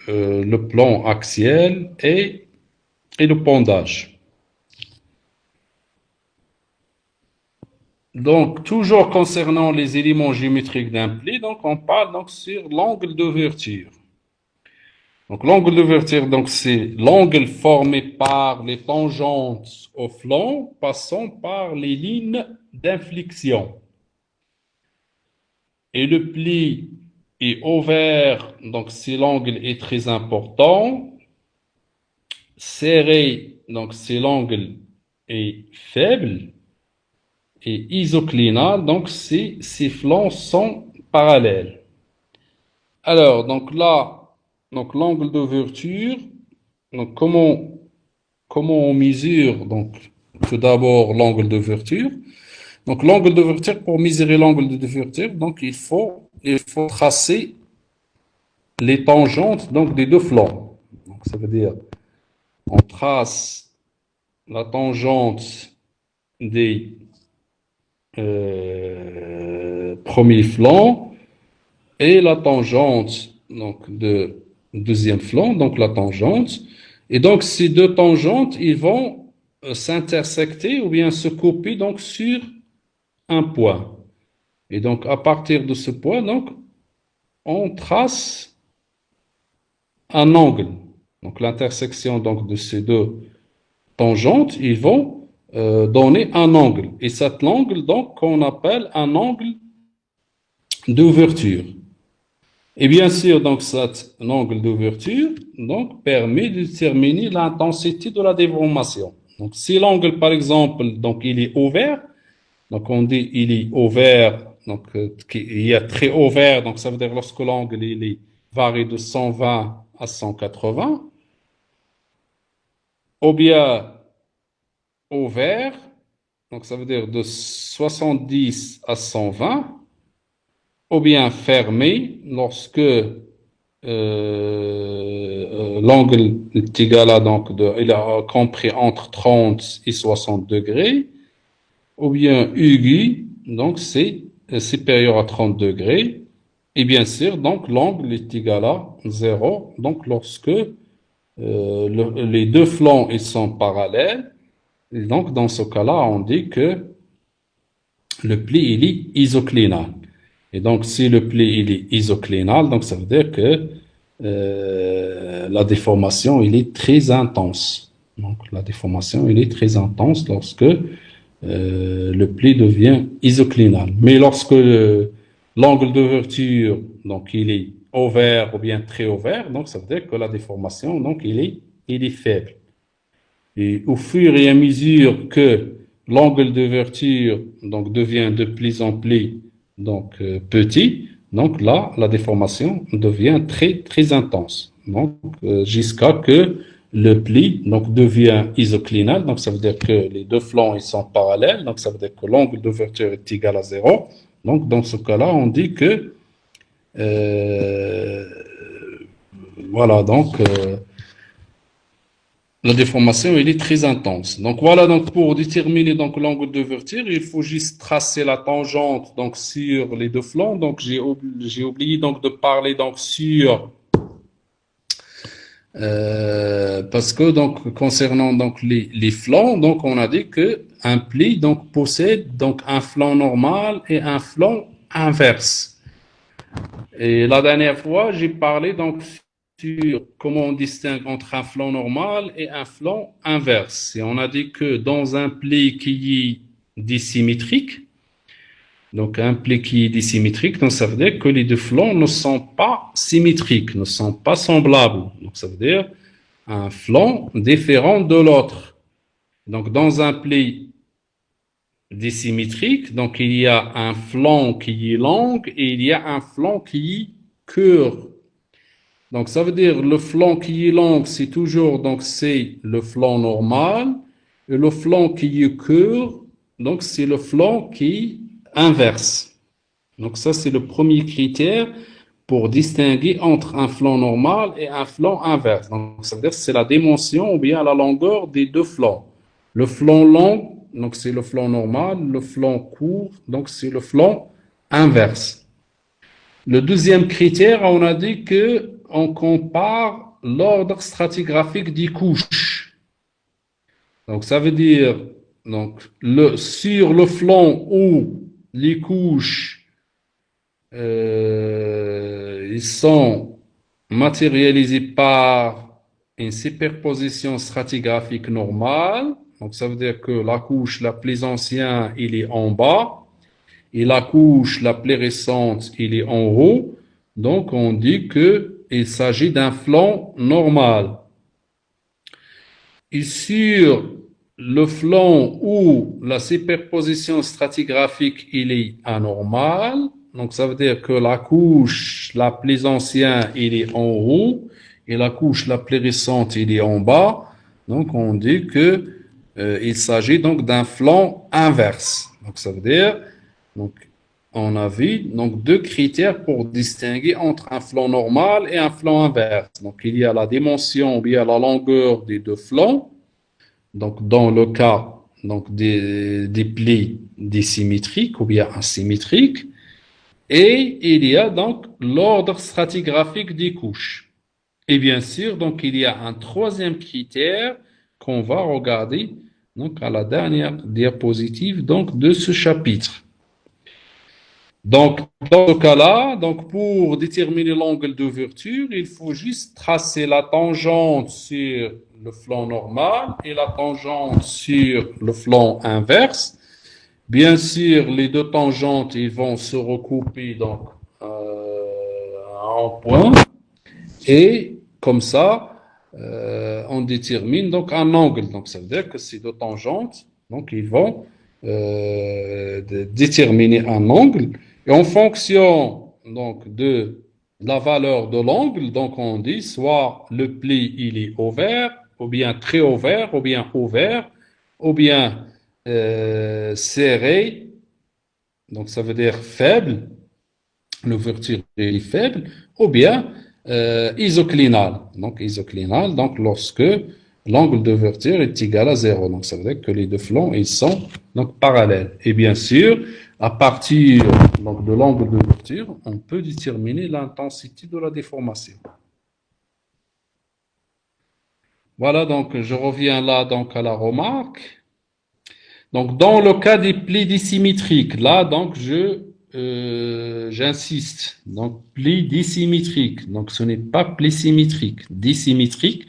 le plan axial et le pendage. Donc, toujours concernant les éléments géométriques d'un pli, donc on parle donc sur l'angle d'ouverture. Donc, l'angle d'ouverture, donc, c'est l'angle formé par les tangentes au flanc passant par les lignes d'inflexion. Et le pli est ouvert, donc si l'angle est très important. Serré, donc si l'angle est faible. Et isoclinal, donc si ses flancs sont parallèles. Alors, donc là, donc l'angle d'ouverture, donc comment on mesure donc tout d'abord l'angle d'ouverture. Donc l'angle d'ouverture, pour mesurer l'angle d'ouverture, donc il faut tracer les tangentes donc des deux flancs. Donc ça veut dire on trace la tangente des premiers flancs et la tangente donc de deuxième flanc, donc la tangente. Et donc ces deux tangentes, ils vont s'intersecter ou bien se couper donc sur un point. Et donc à partir de ce point, donc on trace un angle. Donc l'intersection donc de ces deux tangentes, ils vont donner un angle. Et cet angle donc qu'on appelle un angle d'ouverture. Et bien sûr, donc cet angle d'ouverture donc permet de déterminer l'intensité de la déformation. Donc si l'angle par exemple donc il est ouvert, donc on dit il est ouvert, donc il y a très ouvert, donc ça veut dire lorsque l'angle il est varie de 120 à 180, ou bien ouvert, donc ça veut dire de 70 à 120, ou bien fermé lorsque l'angle est égal à donc il a compris entre 30 et 60 degrés, ou bien aigu, donc c'est supérieur à 30 degrés, et bien sûr donc l'angle est égal à 0, donc lorsque les deux flancs ils sont parallèles, et donc dans ce cas-là on dit que le pli il est isoclinal. Et donc, si le pli il est isoclinal, donc ça veut dire que la déformation il est très intense. Donc, la déformation il est très intense lorsque le pli devient isoclinal. Mais lorsque l'angle d'ouverture donc il est ouvert ou bien très ouvert, donc ça veut dire que la déformation donc il est faible. Et au fur et à mesure que l'angle d'ouverture donc devient de plus en plus donc petit, donc là la déformation devient très très intense. Donc jusqu'à que le pli donc devient isoclinal, donc ça veut dire que les deux flancs ils sont parallèles, donc ça veut dire que l'angle d'ouverture est égal à 0. Donc dans ce cas-là, on dit que euh, voilà donc la déformation, elle est très intense. Donc voilà, donc pour déterminer donc l'angle d'ouverture, il faut juste tracer la tangente donc sur les deux flancs. Donc j'ai oublié donc de parler donc sur parce que donc concernant donc les flancs, donc on a dit que un pli donc possède donc un flanc normal et un flanc inverse. Et la dernière fois, j'ai parlé donc sur comment on distingue entre un flanc normal et un flanc inverse. Et on a dit que dans un pli qui est dissymétrique, donc un pli qui est dissymétrique, donc ça veut dire que les deux flancs ne sont pas symétriques, ne sont pas semblables. Donc ça veut dire un flanc différent de l'autre. Donc dans un pli dissymétrique, donc il y a un flanc qui est long et il y a un flanc qui est court. Donc ça veut dire le flanc qui est long, c'est toujours donc c'est le flanc normal et le flanc qui est court, donc c'est le flanc qui inverse. Donc ça c'est le premier critère pour distinguer entre un flanc normal et un flanc inverse. Donc ça veut dire que c'est la dimension ou bien la longueur des deux flancs. Le flanc long, donc c'est le flanc normal, le flanc court, donc c'est le flanc inverse. Le deuxième critère, on a dit que on compare l'ordre stratigraphique des couches. Donc ça veut dire donc sur le flanc où les couches ils sont matérialisées par une superposition stratigraphique normale. Donc ça veut dire que la couche la plus ancienne, il est en bas, et la couche la plus récente, il est en haut. Donc on dit qu'il s'agit d'un flanc normal. Et sur le flanc où la superposition stratigraphique il est anormale, donc ça veut dire que la couche la plus ancienne il est en haut et la couche la plus récente il est en bas. Donc on dit que il s'agit donc d'un flanc inverse. Donc ça veut dire donc on a vu donc deux critères pour distinguer entre un flanc normal et un flanc inverse. Donc il y a la dimension ou bien la longueur des deux flancs. Donc dans le cas donc des plis dissymétriques ou bien asymétriques, et il y a donc l'ordre stratigraphique des couches. Et bien sûr, donc il y a un troisième critère qu'on va regarder donc à la dernière diapositive donc de ce chapitre. Donc, dans ce cas-là, donc pour déterminer l'angle d'ouverture, il faut juste tracer la tangente sur le flanc normal et la tangente sur le flanc inverse. Bien sûr, les deux tangentes, ils vont se recouper donc en point et comme ça, on détermine donc un angle. Donc, ça veut dire que ces deux tangentes, donc ils vont déterminer un angle. Et en fonction donc de la valeur de l'angle, donc on dit soit le pli il est ouvert, ou bien très ouvert, ou bien serré, donc ça veut dire faible, l'ouverture est faible, ou bien isoclinal. Donc isoclinal, donc lorsque l'angle d'ouverture est égal à 0. Donc ça veut dire que les deux flancs ils sont donc parallèles. Et bien sûr, à partir donc, de l'angle d'ouverture, on peut déterminer l'intensité de la déformation. Voilà, donc je reviens là donc à la remarque. Donc dans le cas des plis dissymétriques, là donc j'insiste. Donc pli dissymétrique. Donc ce n'est pas pli symétrique, dissymétrique.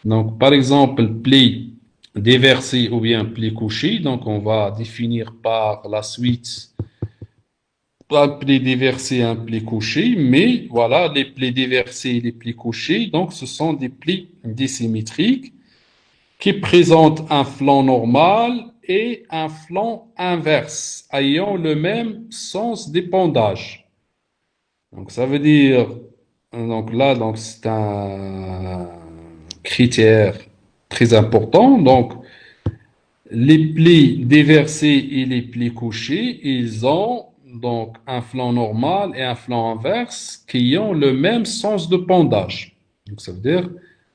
Donc par exemple pli déversé ou bien pli couché. Donc on va définir par la suite un pli déversé, un pli couché, mais voilà, les plis déversés et les plis couchés, donc ce sont des plis dissymétriques qui présentent un flanc normal et un flanc inverse, ayant le même sens d'épandage. Donc ça veut dire, donc là, donc c'est un critère très important. Donc les plis déversés et les plis couchés, ils ont donc un flanc normal et un flanc inverse qui ont le même sens de pendage. Donc ça veut dire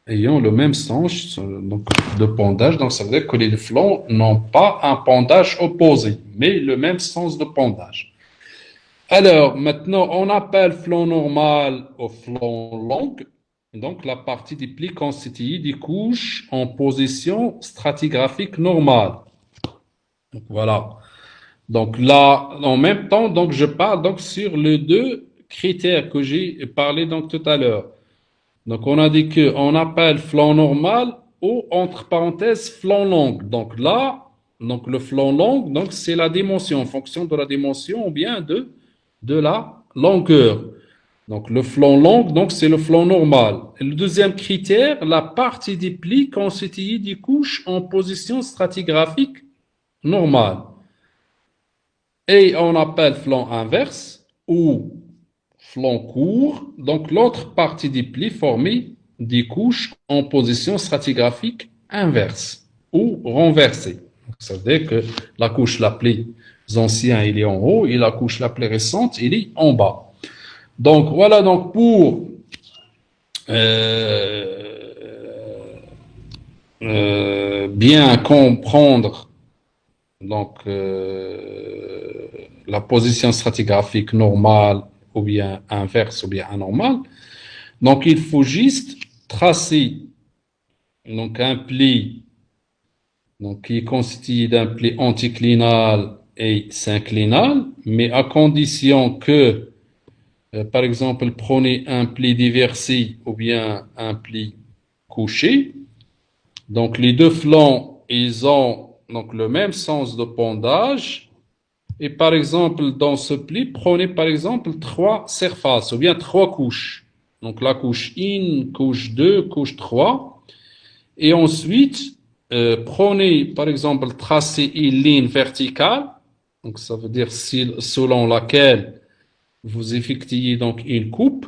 ayant le même sens donc, de pendage. Donc ça veut dire que les flancs n'ont pas un pendage opposé, mais le même sens de pendage. Alors maintenant, on appelle flanc normal au flanc long. Donc la partie des plis constituée des couches en position stratigraphique normale. Donc voilà. Donc là, en même temps, donc je parle donc sur les deux critères que j'ai parlé donc tout à l'heure. Donc, on a dit qu'on appelle flanc normal ou, entre parenthèses, flanc long. Donc là, donc le flanc long, donc c'est la dimension, en fonction de la dimension ou bien de la longueur. Donc le flanc long, donc c'est le flanc normal. Et le deuxième critère, la partie des plis constituée des couches en position stratigraphique normale. Et on appelle flanc inverse ou flanc court, donc l'autre partie des plis formée des couches en position stratigraphique inverse ou renversée. Ça veut dire que la couche la plus ancienne, il est en haut, et la couche la plus récente, il est en bas. Donc voilà, donc pour bien comprendre donc la position stratigraphique normale ou bien inverse ou bien anormale. Donc il faut juste tracer donc un pli donc qui est constitué d'un pli anticlinal et synclinal, mais à condition que par exemple prenez un pli déversé ou bien un pli couché. Donc les deux flancs ils ont donc le même sens de pondage. Et par exemple, dans ce pli, prenez par exemple trois surfaces ou bien trois couches. Donc la couche 1, couche 2, couche 3. Et ensuite, prenez par exemple, tracez une ligne verticale. Donc ça veut dire selon laquelle vous effectuez donc une coupe.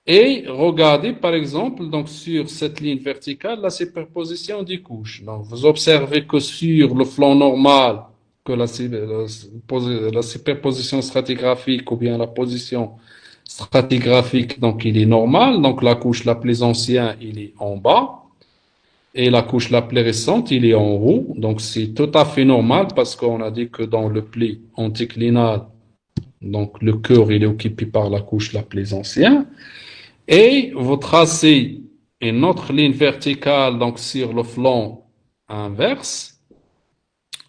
Et regardez par exemple donc sur cette ligne verticale la superposition des couches. Donc vous observez que sur le flanc normal, que la superposition stratigraphique ou bien la position stratigraphique, donc il est normal. Donc la couche la plus ancienne, il est en bas. Et la couche la plus récente, il est en haut. Donc c'est tout à fait normal parce qu'on a dit que dans le pli anticlinal, donc le cœur il est occupé par la couche la plus ancienne. Et vous tracez une autre ligne verticale donc sur le flanc inverse.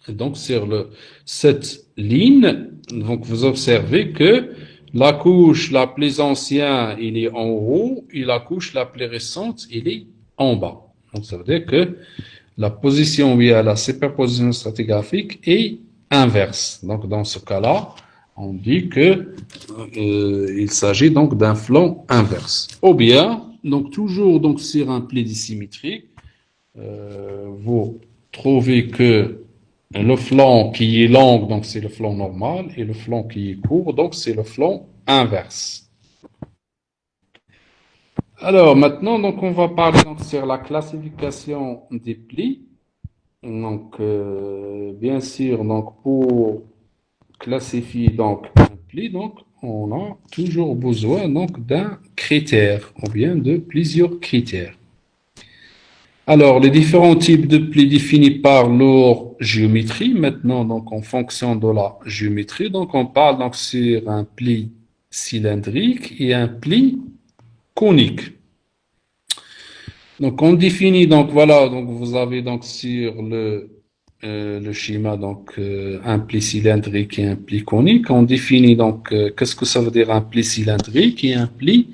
Et donc sur cette ligne, donc vous observez que la couche la plus ancienne, il est en haut, et la couche la plus récente, il est en bas. Donc ça veut dire que la position où il y a la superposition stratigraphique est inverse. Donc dans ce cas-là, on dit que il s'agit donc d'un flanc inverse. Ou bien, donc toujours donc sur un pli dissymétrique, vous trouvez que le flanc qui est long, donc c'est le flanc normal, et le flanc qui est court, donc c'est le flanc inverse. Alors maintenant, donc on va parler donc sur la classification des plis. Donc bien sûr, donc pour classifier donc un pli, donc on a toujours besoin donc d'un critère ou bien de plusieurs critères. Alors, les différents types de plis définis par leur géométrie, maintenant, donc, en fonction de la géométrie, donc, on parle donc sur un pli cylindrique et un pli conique. Donc, on définit, donc, voilà, donc, vous avez donc sur le schéma, donc, un pli cylindrique et un pli conique. On définit donc, qu'est-ce que ça veut dire un pli cylindrique et un pli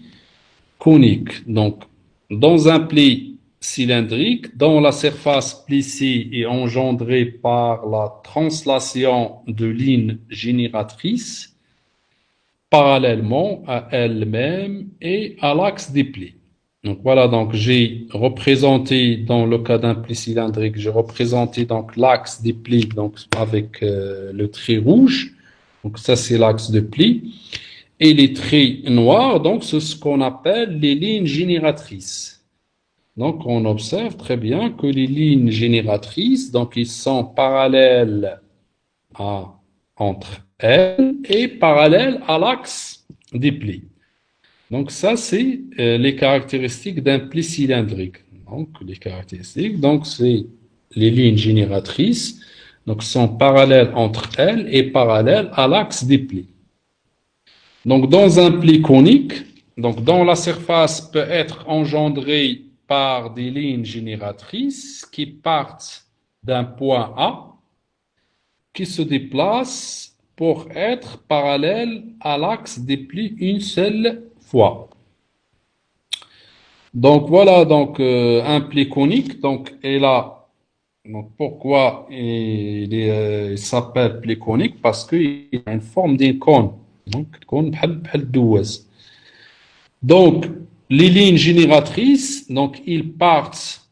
conique. Donc, dans un pli cylindrique, dont la surface plissée est engendrée par la translation de lignes génératrices parallèlement à elles-mêmes et à l'axe des plis. Donc voilà, donc j'ai représenté dans le cas d'un pli cylindrique, j'ai représenté donc l'axe des plis donc avec le trait rouge. Donc ça c'est l'axe de pli. Et les traits noirs, donc c'est ce qu'on appelle les lignes génératrices. Donc on observe très bien que les lignes génératrices, donc ils sont parallèles entre elles et parallèles à l'axe des plis. Donc ça c'est les caractéristiques d'un pli cylindrique. Donc les caractéristiques, donc c'est les lignes génératrices, donc sont parallèles entre elles et parallèles à l'axe des plis. Donc, dans un pli conique, donc dont la surface peut être engendrée par des lignes génératrices qui partent d'un point A, qui se déplacent pour être parallèle à l'axe des plis une seule fois. Donc voilà donc un pli conique. Donc et là, donc pourquoi il s'appelle pli conique? Parce qu'il a une forme d'un cône. Donc cône بحال الدواز. Donc les lignes génératrices, donc ils partent.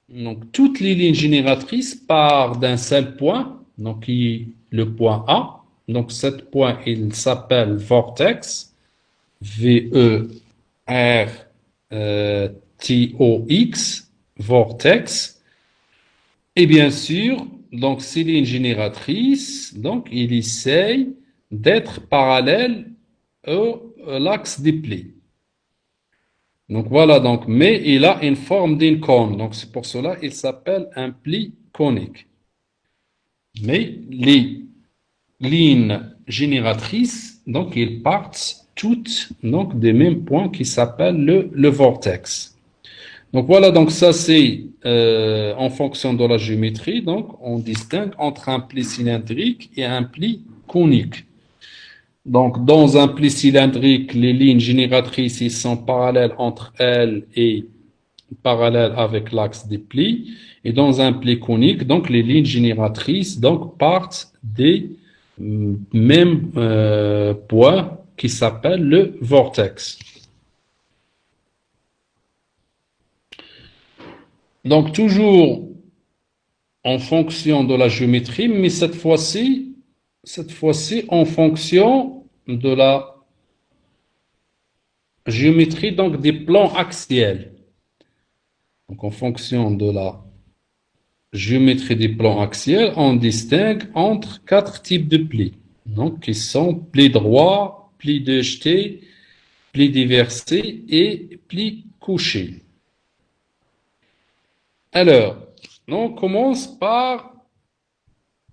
Donc toutes les lignes génératrices partent d'un seul point, donc le point A. Donc cet point il s'appelle vortex. V-E-R-T-O-X, vortex. Et bien sûr, donc ces lignes génératrices, donc il essaye d'être parallèle à l'axe des plis. Donc voilà, donc, mais il a une forme d'un cône. Donc c'est pour cela qu'il s'appelle un pli conique. Mais les lignes génératrices, donc ils partent toutes donc, des mêmes points qui s'appellent le vortex. Donc voilà, donc ça c'est en fonction de la géométrie, donc on distingue entre un pli cylindrique et un pli conique. Donc dans un pli cylindrique, les lignes génératrices ils sont parallèles entre elles et parallèles avec l'axe des plis. Et dans un pli conique, donc les lignes génératrices donc partent des mêmes points qui s'appellent le vortex. Donc toujours en fonction de la géométrie, mais cette fois-ci en fonction de la géométrie donc des plans axiels. Donc en fonction de la géométrie des plans axiels, on distingue entre quatre types de plis. Donc qui sont plis droits, plis de jeté, plis déversés et plis couchés. Alors, on commence par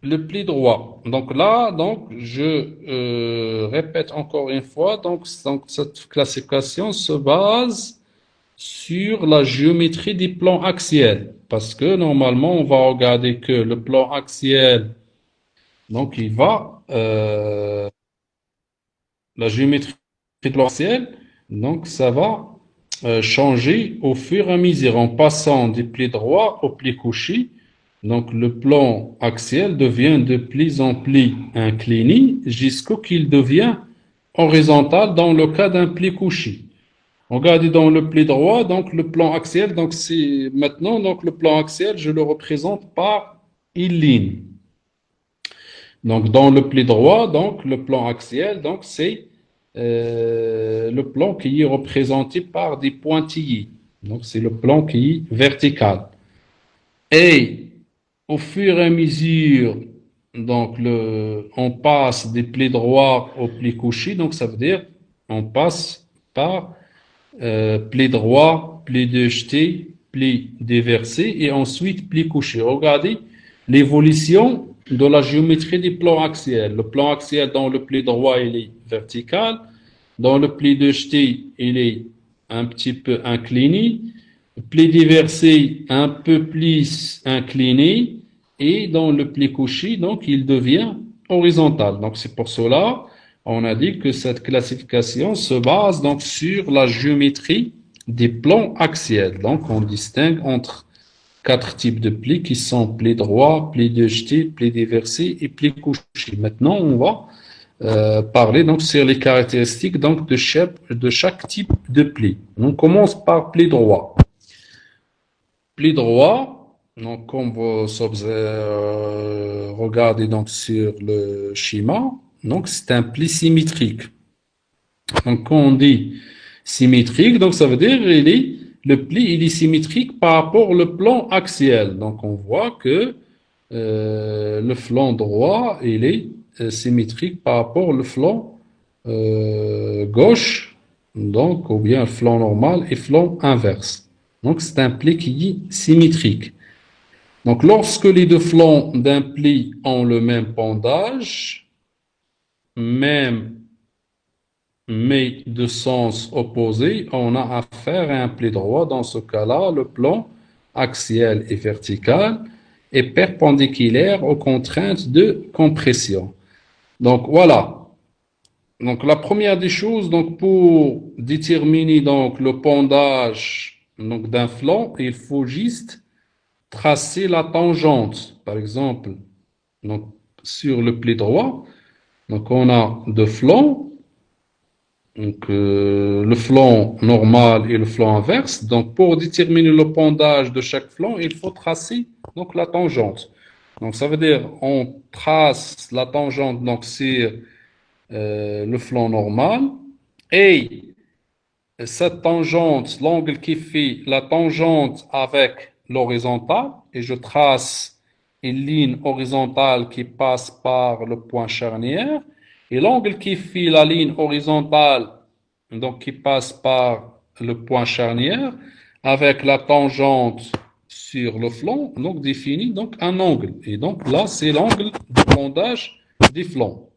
le pli droit. Donc là, donc je répète encore une fois, donc cette classification se base sur la géométrie des plans axiels, parce que normalement on va regarder que le plan axiel, donc il va la géométrie du plan axiel, donc ça va changer au fur et à mesure en passant des plis droits aux plis couchés. Donc le plan axial devient de plus en plus incliné jusqu'à ce qu'il devient horizontal dans le cas d'un pli couché. Regardez dans le pli droit, donc le plan axial, donc c'est maintenant donc le plan axial, je le représente par une ligne. Donc dans le pli droit, donc le plan axial, donc c'est le plan qui est représenté par des pointillés. Donc c'est le plan qui est vertical. Et au fur et à mesure, donc on passe des plis droits aux plis couchés, donc ça veut dire on passe par pli droit, pli de jeté, pli déversé et ensuite pli couché. Regardez l'évolution de la géométrie des plans axiels. Le plan axiel dans le pli droit, il est vertical. Dans le pli de jeté, il est un petit peu incliné. Le pli déversé, un peu plus incliné. Et dans le pli couché, donc, il devient horizontal. Donc, c'est pour cela on a dit que cette classification se base donc sur la géométrie des plans axiels. Donc, on distingue entre quatre types de plis qui sont plis droits, plis de jeté, plis déversés et plis couchés. Maintenant, on va parler donc sur les caractéristiques donc de chaque type de pli. On commence par pli droit. Pli droit, donc comme vous regardez donc sur le schéma, donc c'est un pli symétrique. Donc quand on dit symétrique, donc ça veut dire le pli il est symétrique par rapport au plan axial. Donc on voit que le flanc droit il est symétrique par rapport au flanc gauche, donc ou bien flanc normal et flanc inverse. Donc c'est un pli qui est symétrique. Donc lorsque les deux flancs d'un pli ont le même pendage, même mais de sens opposé, on a affaire à un pli droit. Dans ce cas-là, le plan axial et vertical est perpendiculaire aux contraintes de compression. Donc voilà. Donc la première des choses, donc pour déterminer donc le pondage donc d'un flanc, il faut juste tracer la tangente. Par exemple, donc sur le pli droit, donc on a deux flancs, donc le flanc normal et le flanc inverse. Donc pour déterminer le pondage de chaque flanc, il faut tracer donc la tangente. Donc ça veut dire on trace la tangente donc sur le flanc normal et cette tangente, l'angle qui fait la tangente avec l'horizontale, et je trace une ligne horizontale qui passe par le point charnière, et l'angle qui fait la ligne horizontale, donc qui passe par le point charnière, avec la tangente sur le flanc, donc définit donc un angle. Et donc là, c'est l'angle de pondage des flancs.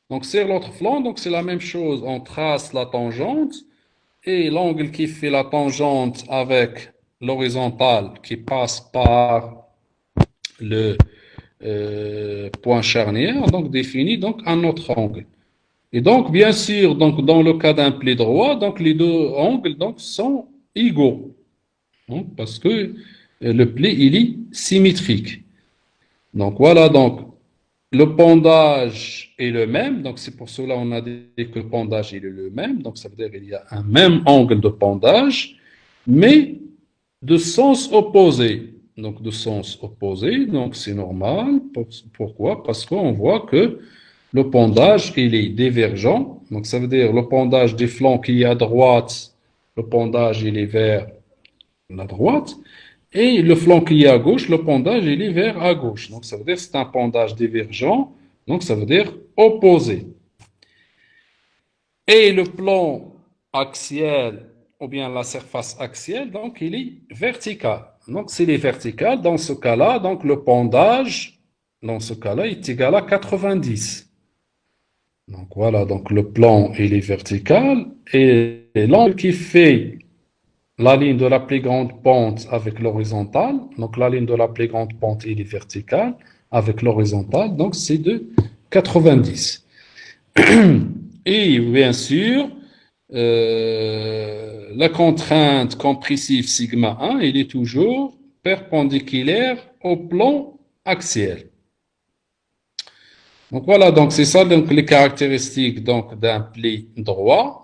Donc sur l'autre flanc, donc c'est la même chose, on trace la tangente, et l'angle qui fait la tangente avec l'horizontale qui passe par le point charnière, donc définit donc un autre angle. Et donc, bien sûr, donc dans le cas d'un pli droit, donc les deux angles donc sont égaux, hein, parce que le pli il est symétrique. Donc voilà, donc le pondage est le même, donc c'est pour cela qu'on a dit que le pondage il est le même, donc ça veut dire qu'il y a un même angle de pondage, mais de sens opposé. Donc de sens opposé, donc c'est normal. Pourquoi? Parce qu'on voit que le pondage il est divergent, donc ça veut dire le pondage des flancs qui est à droite, le pondage il est vers la droite, et le flanc qui est à gauche, le pondage, il est vers à gauche. Donc, ça veut dire que c'est un pondage divergent. Donc, ça veut dire opposé. Et le plan axial, ou bien la surface axiale, donc, il est vertical. Donc, s'il est vertical, dans ce cas-là, donc, le pondage, dans ce cas-là, est égal à 90. Donc, voilà. Donc, le plan, il est vertical. Et l'angle qui fait la ligne de la plus grande pente avec l'horizontale. Donc, la ligne de la plus grande pente, elle est verticale avec l'horizontale. Donc, c'est de 90. Et bien sûr, la contrainte compressive sigma 1, elle est toujours perpendiculaire au plan axial. Donc voilà, donc c'est ça donc les caractéristiques donc d'un pli droit.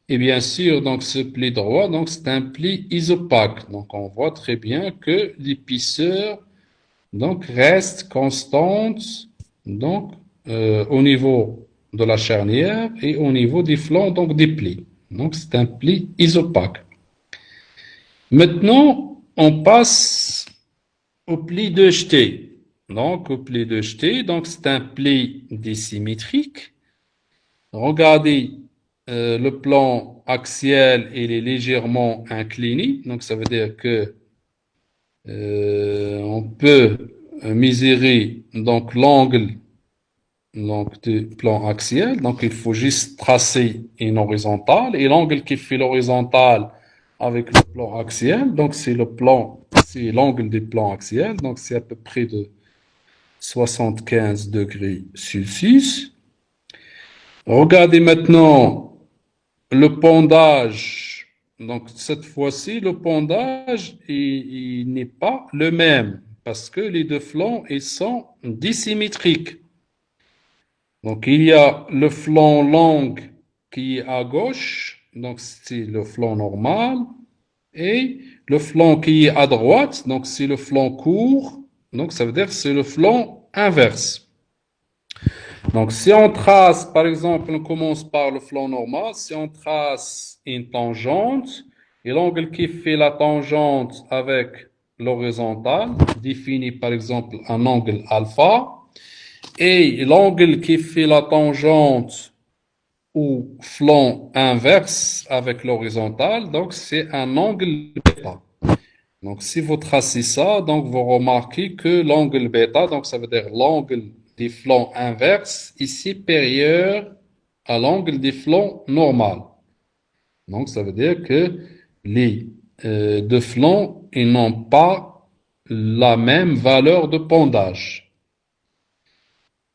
Et bien sûr, donc ce pli droit, donc c'est un pli isopaque. Donc on voit très bien que l'épaisseur donc reste constante donc au niveau de la charnière et au niveau des flancs donc des plis. Donc c'est un pli isopaque. Maintenant, on passe au pli de jeté. Donc au pli de jeté, donc c'est un pli dissymétrique. Regardez, le plan axial, il est légèrement incliné. Donc, ça veut dire que on peut mesurer donc l'angle donc du plan axial. Donc, il faut juste tracer une horizontale et l'angle qui fait l'horizontale avec le plan axial. Donc, c'est l'angle du plan axial. Donc, c'est à peu près de 75 degrés Celsius. Regardez maintenant le pondage. Donc, cette fois-ci, le pondage, il n'est pas le même parce que les deux flancs, ils sont dissymétriques. Donc, il y a le flanc long qui est à gauche, donc c'est le flanc normal, et le flanc qui est à droite, donc c'est le flanc court, donc ça veut dire que c'est le flanc inverse. Donc, si on trace, par exemple, on commence par le flanc normal, si on trace une tangente, et l'angle qui fait la tangente avec l'horizontale définit, par exemple, un angle alpha, et l'angle qui fait la tangente au flanc inverse avec l'horizontale, donc c'est un angle bêta. Donc, si vous tracez ça, donc vous remarquez que l'angle bêta, donc ça veut dire l'angle des flancs inverses est supérieur à l'angle des flancs normal. Donc, ça veut dire que les deux flancs, ils n'ont pas la même valeur de pondage.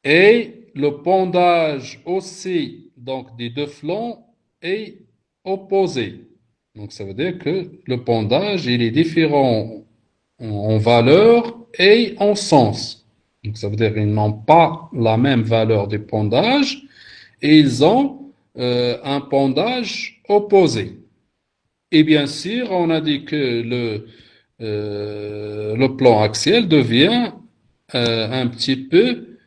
Et le pendage aussi donc des deux flancs est opposé. Donc ça veut dire que le pendage il est différent en valeur et en sens. Donc ça veut dire qu'ils n'ont pas la même valeur de pendage et ils ont un pendage opposé. Et bien sûr, on a dit que le plan axial devient un petit peu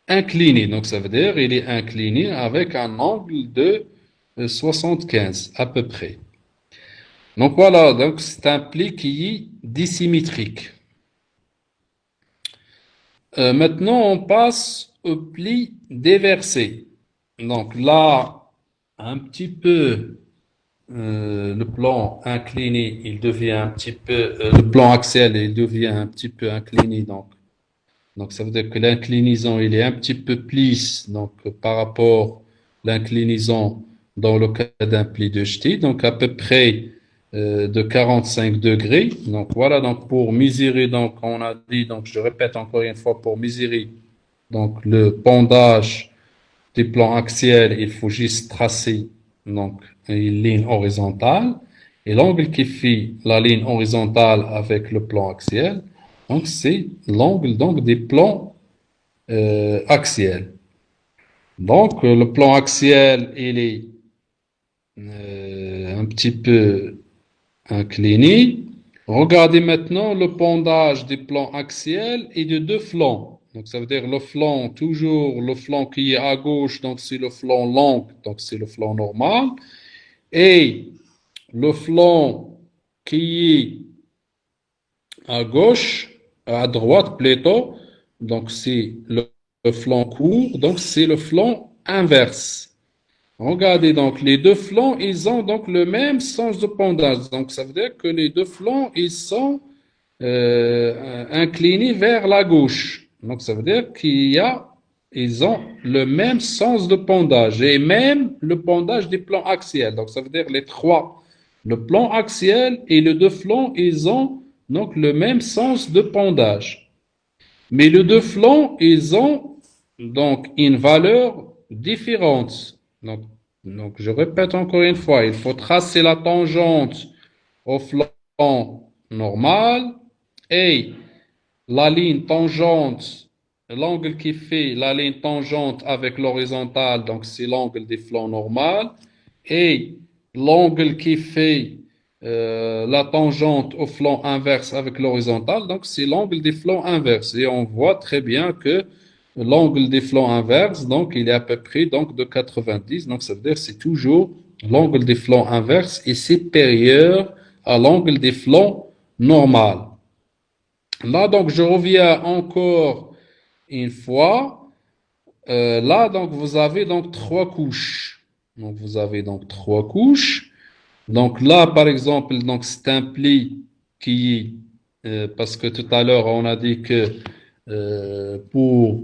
incliné. Donc, ça veut dire il est incliné avec un angle de 75 à peu près. Donc, voilà, donc c'est un pli qui est dissymétrique. Maintenant, on passe au pli déversé. Donc là, un petit peu le plan incliné, il devient un petit peu, le plan axial, il devient un petit peu incliné. Donc ça veut dire que l'inclinaison, il est un petit peu plus, donc par rapport à l'inclinaison dans le cas d'un pli de jeté, donc à peu près de 45 degrés. Donc voilà, donc pour mesurer, donc on a dit, donc je répète encore une fois, pour mesurer donc le pendage des plans axiaux, il faut juste tracer donc une ligne horizontale et l'angle qui fait la ligne horizontale avec le plan axial, donc c'est l'angle donc des plans axiaux. Donc le plan axial il est un petit peu incliné. Regardez maintenant le pendage des plans axiaux et de deux flancs. Donc, ça veut dire le flanc, toujours le flanc qui est à gauche, donc c'est le flanc long, donc c'est le flanc normal. Et le flanc qui est à gauche, à droite plutôt, donc c'est le flanc court, donc c'est le flanc inverse. Regardez donc, les deux flancs, ils ont donc le même sens de pendage. Donc, ça veut dire que les deux flancs, ils sont inclinés vers la gauche. Donc, ça veut dire ils ont le même sens de pendage et même le pendage des plans axiaux. Donc, ça veut dire les trois, le plan axial et les deux flancs, ils ont donc le même sens de pendage. Mais les deux flancs, ils ont donc une valeur différente. Donc, je répète encore une fois, il faut tracer la tangente au flanc normal et la ligne tangente, l'angle qui fait la ligne tangente avec l'horizontale, donc c'est l'angle des flancs normal, et l'angle qui fait la tangente au flanc inverse avec l'horizontale, donc c'est l'angle des flancs inverses. Et on voit très bien que l'angle des flancs inverses, donc il est à peu près donc de 90, donc ça veut dire que c'est toujours l'angle des flancs inverses est supérieur à l'angle des flancs normal. Là, donc, je reviens encore une fois. Là, donc, vous avez donc trois couches. Donc, vous avez donc trois couches. Donc, là, par exemple, donc, c'est un pli qui, parce que tout à l'heure, on a dit que pour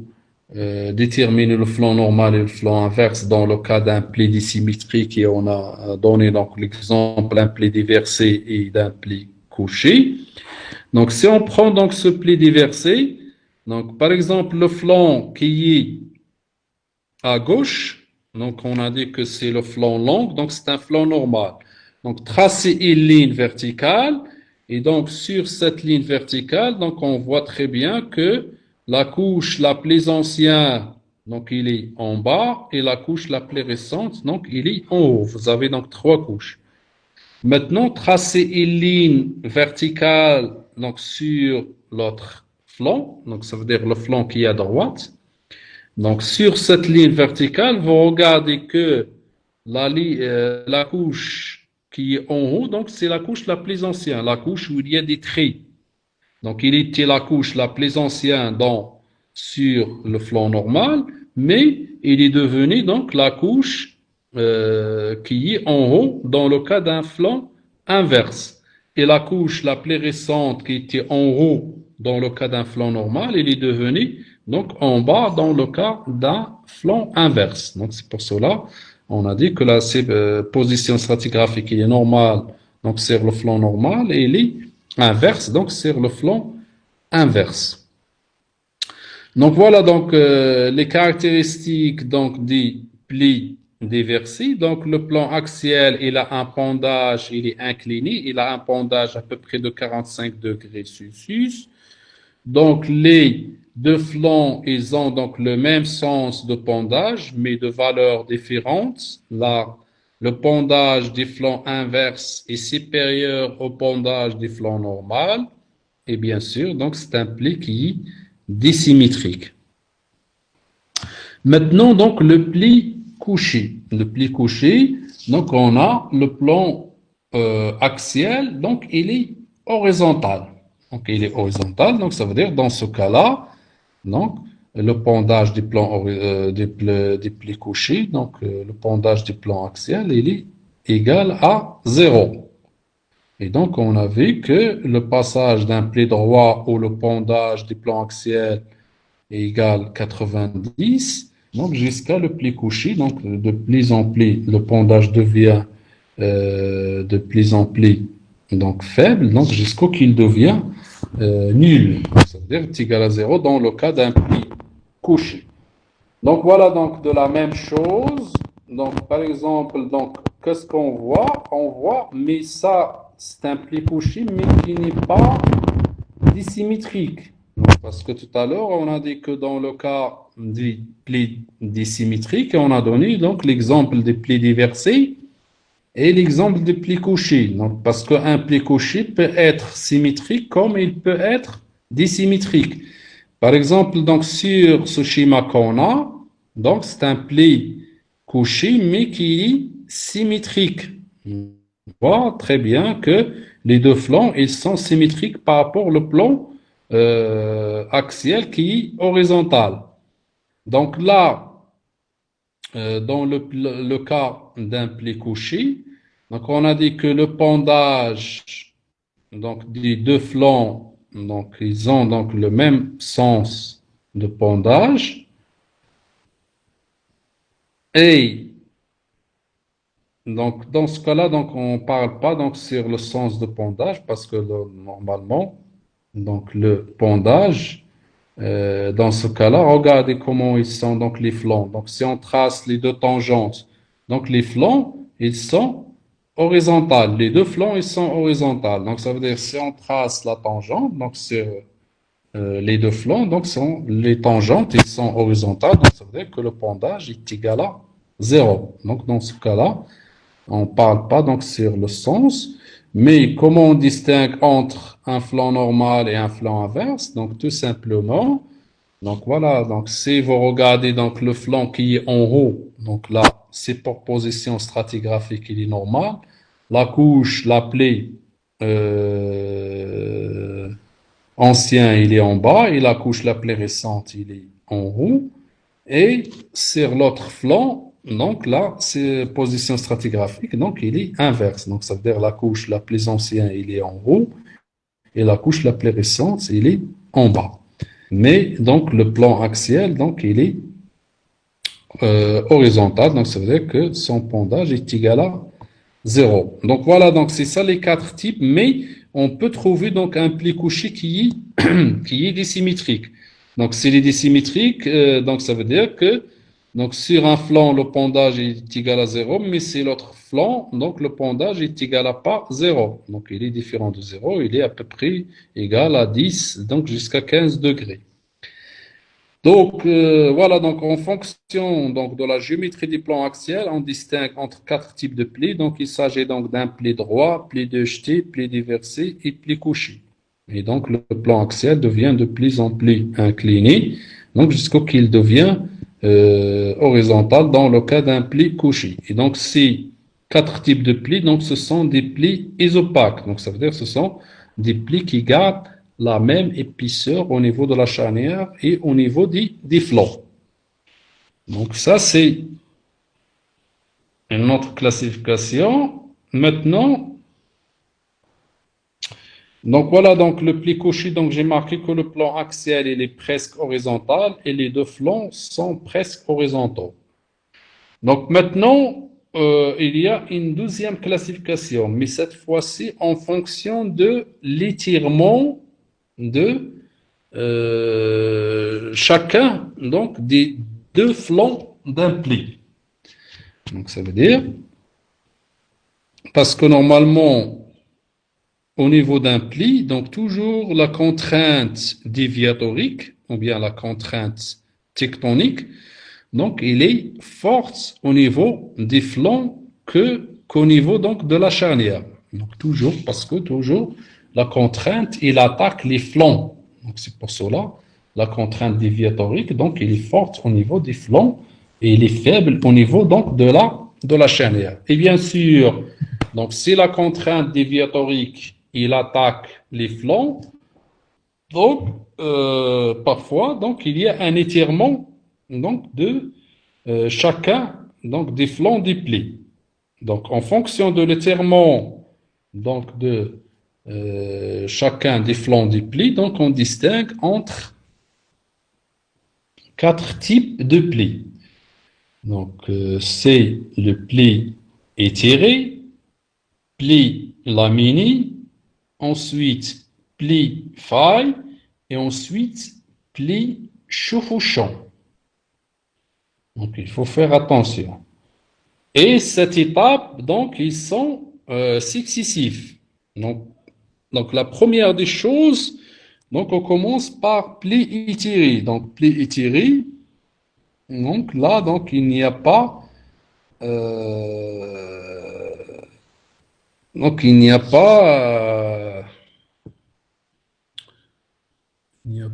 déterminer le flanc normal et le flanc inverse dans le cas d'un pli dissymétrique et on a donné donc l'exemple d'un pli déversé et d'un pli couché. Donc, si on prend donc ce pli déversé, donc par exemple le flanc qui est à gauche, donc on a dit que c'est le flanc long, donc c'est un flanc normal. Donc, tracer une ligne verticale et donc sur cette ligne verticale, donc on voit très bien que la couche la plus ancienne, donc il est en bas et la couche la plus récente, donc il est en haut. Vous avez donc trois couches. Maintenant, tracer une ligne verticale donc sur l'autre flanc, donc ça veut dire le flanc qui est à droite. Donc sur cette ligne verticale, vous regardez que la couche qui est en haut, donc c'est la couche la plus ancienne, la couche où il y a des traits. Donc il était la couche la plus ancienne sur le flanc normal, mais il est devenu donc la couche qui est en haut dans le cas d'un flanc inverse. Et la couche la plus récente qui était en haut dans le cas d'un flanc normal, il est devenu donc en bas dans le cas d'un flanc inverse. Donc c'est pour cela on a dit que la position stratigraphique est normale donc sur le flanc normal et il est inverse donc sur le flanc inverse. Donc voilà donc les caractéristiques donc des plis déversés. Donc le plan axial, il a un pendage, il est incliné, il a un pendage à peu près de 45 degrés Celsius. Donc les deux flancs, ils ont donc le même sens de pendage, mais de valeurs différentes. Là, le pendage des flancs inverses est supérieur au pendage des flancs normal. Et bien sûr, donc c'est un pli qui est dissymétrique. Maintenant, donc, le pli couché. Le pli couché, donc, on a le plan axial, donc, il est horizontal. Donc, il est horizontal, donc, ça veut dire, dans ce cas-là, donc, le pendage du plan, des plis couchés, donc, le pendage du plan axial, il est égal à 0. Et donc, on a vu que le passage d'un pli droit où le pendage du plan axial est égal à 90, donc jusqu'à le pli couché. Donc, de pli en pli, le pendage devient de pli en pli donc faible, donc jusqu'au qu'il devient nul. Ça veut dire est égal à 0 dans le cas d'un pli couché. Donc voilà donc de la même chose. Donc par exemple, donc qu'est-ce qu'on voit? On voit, mais ça c'est un pli couché, mais qui n'est pas dissymétrique. Parce que tout à l'heure, on a dit que dans le cas des plis dissymétriques, on a donné donc l'exemple des plis diversiés et l'exemple des plis couchés. Donc, parce qu'un pli couché peut être symétrique comme il peut être dissymétrique. Par exemple, donc sur ce schéma qu'on a, donc c'est un pli couché mais qui est symétrique. On voit très bien que les deux flancs ils sont symétriques par rapport au plan axial qui est horizontal. Donc là, dans le cas d'un pli couché, donc on a dit que le pendage donc des deux flancs, donc ils ont donc le même sens de pendage et donc dans ce cas-là, donc on parle pas donc sur le sens de pendage parce que normalement donc le pendage dans ce cas-là, regardez comment ils sont donc les flancs. Donc si on trace les deux tangentes, donc les flancs ils sont horizontales. Les deux flancs ils sont horizontales. Donc ça veut dire si on trace la tangente, donc sur les deux flancs, donc sont les tangentes ils sont horizontales. Donc ça veut dire que le pendage est égal à 0. Donc dans ce cas-là, on ne parle pas donc sur le sens, mais comment on distingue entre un flanc normal et un flanc inverse? Donc tout simplement, donc voilà, donc si vous regardez donc le flanc qui est en haut, donc là c'est pour position stratigraphique, il est normal. La couche, la plaie ancien, il est en bas et la couche, la plaie récente, il est en haut. Et sur l'autre flanc, donc là, c'est position stratigraphique, donc il est inverse. Donc ça veut dire la couche la plus ancienne, il est en haut, et la couche la plus récente, il est en bas. Mais donc le plan axial, donc il est horizontal, donc ça veut dire que son pendage est égal à 0. Donc voilà, donc c'est ça les quatre types, mais on peut trouver donc un pli couché qui est dissymétrique. Donc s'il est dissymétrique, donc ça veut dire que donc sur un flanc le pendage est égal à 0, mais sur l'autre flanc, donc le pendage est égal à pas 0. Donc il est différent de 0, il est à peu près égal à 10, donc jusqu'à 15 degrés. Donc voilà, donc en fonction donc de la géométrie du plan axial, on distingue entre quatre types de plis. Donc il s'agit donc d'un pli droit, pli de jeté, pli déversé et pli couché. Et donc le plan axial devient de plus en plus incliné, donc jusqu'au qu'il devient horizontal dans le cas d'un pli couché. Et donc ces quatre types de plis, donc ce sont des plis isopaques. Donc ça veut dire que ce sont des plis qui gardent la même épaisseur au niveau de la charnière et au niveau des flancs. Donc ça, c'est une autre classification. Maintenant, donc voilà, donc le pli couché, donc j'ai marqué que le plan axial, il est presque horizontal et les deux flancs sont presque horizontaux. Donc maintenant, il y a une deuxième classification, mais cette fois-ci en fonction de l'étirement de chacun donc des deux flancs d'un pli. Donc ça veut dire, parce que normalement, au niveau d'un pli, donc toujours la contrainte déviatorique, ou bien la contrainte tectonique, donc il est forte au niveau des flancs qu'au niveau donc de la charnière. Donc toujours, parce que toujours la contrainte, il attaque les flancs. Donc c'est pour cela, la contrainte déviatorique, donc il est forte au niveau des flancs et il est faible au niveau donc de la charnière. Et bien sûr, donc si la contrainte déviatorique, il attaque les flancs, donc parfois, donc il y a un étirement donc de chacun donc des flancs du pli. Donc en fonction de l'étirement donc de chacun des flancs du pli, donc on distingue entre quatre types de plis. Donc c'est le pli étiré, pli laminé, ensuite pli faille et ensuite pli chevauchant. Donc il faut faire attention. Et cette étape, donc, ils sont successifs. Donc, la première des choses, donc, on commence par pli étiré. Donc, pli étiré, donc là, donc, il n'y a pas, donc, il n'y a pas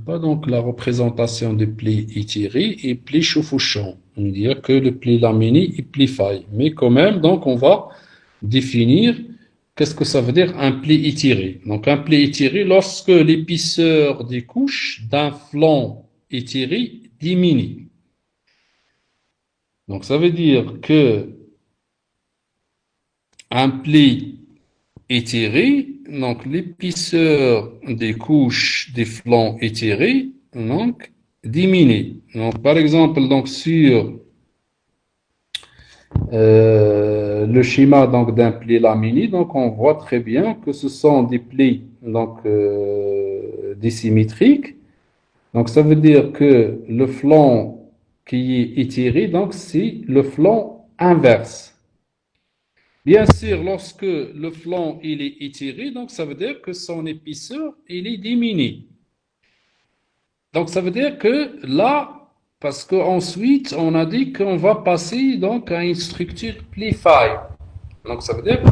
donc la représentation de pli étiré et pli chevauchant. On dirait que le pli laminé et pli faille. Mais quand même, donc, on va définir qu'est-ce que ça veut dire un pli étiré. Donc, un pli étiré, lorsque l'épaisseur des couches d'un flanc étiré diminue. Donc, ça veut dire que un pli étiré, donc l'épaisseur des couches des flancs étirés, donc diminue. Donc, par exemple, donc sur le schéma donc d'un pli laminé, donc on voit très bien que ce sont des plis donc dissymétriques. Donc ça veut dire que le flanc qui est étiré, donc c'est le flanc inverse. Bien sûr, lorsque le flanc il est étiré, donc ça veut dire que son épaisseur il est diminué. Donc ça veut dire que là, parce qu'ensuite on a dit qu'on va passer donc à une structure pli-faille. Donc ça veut dire que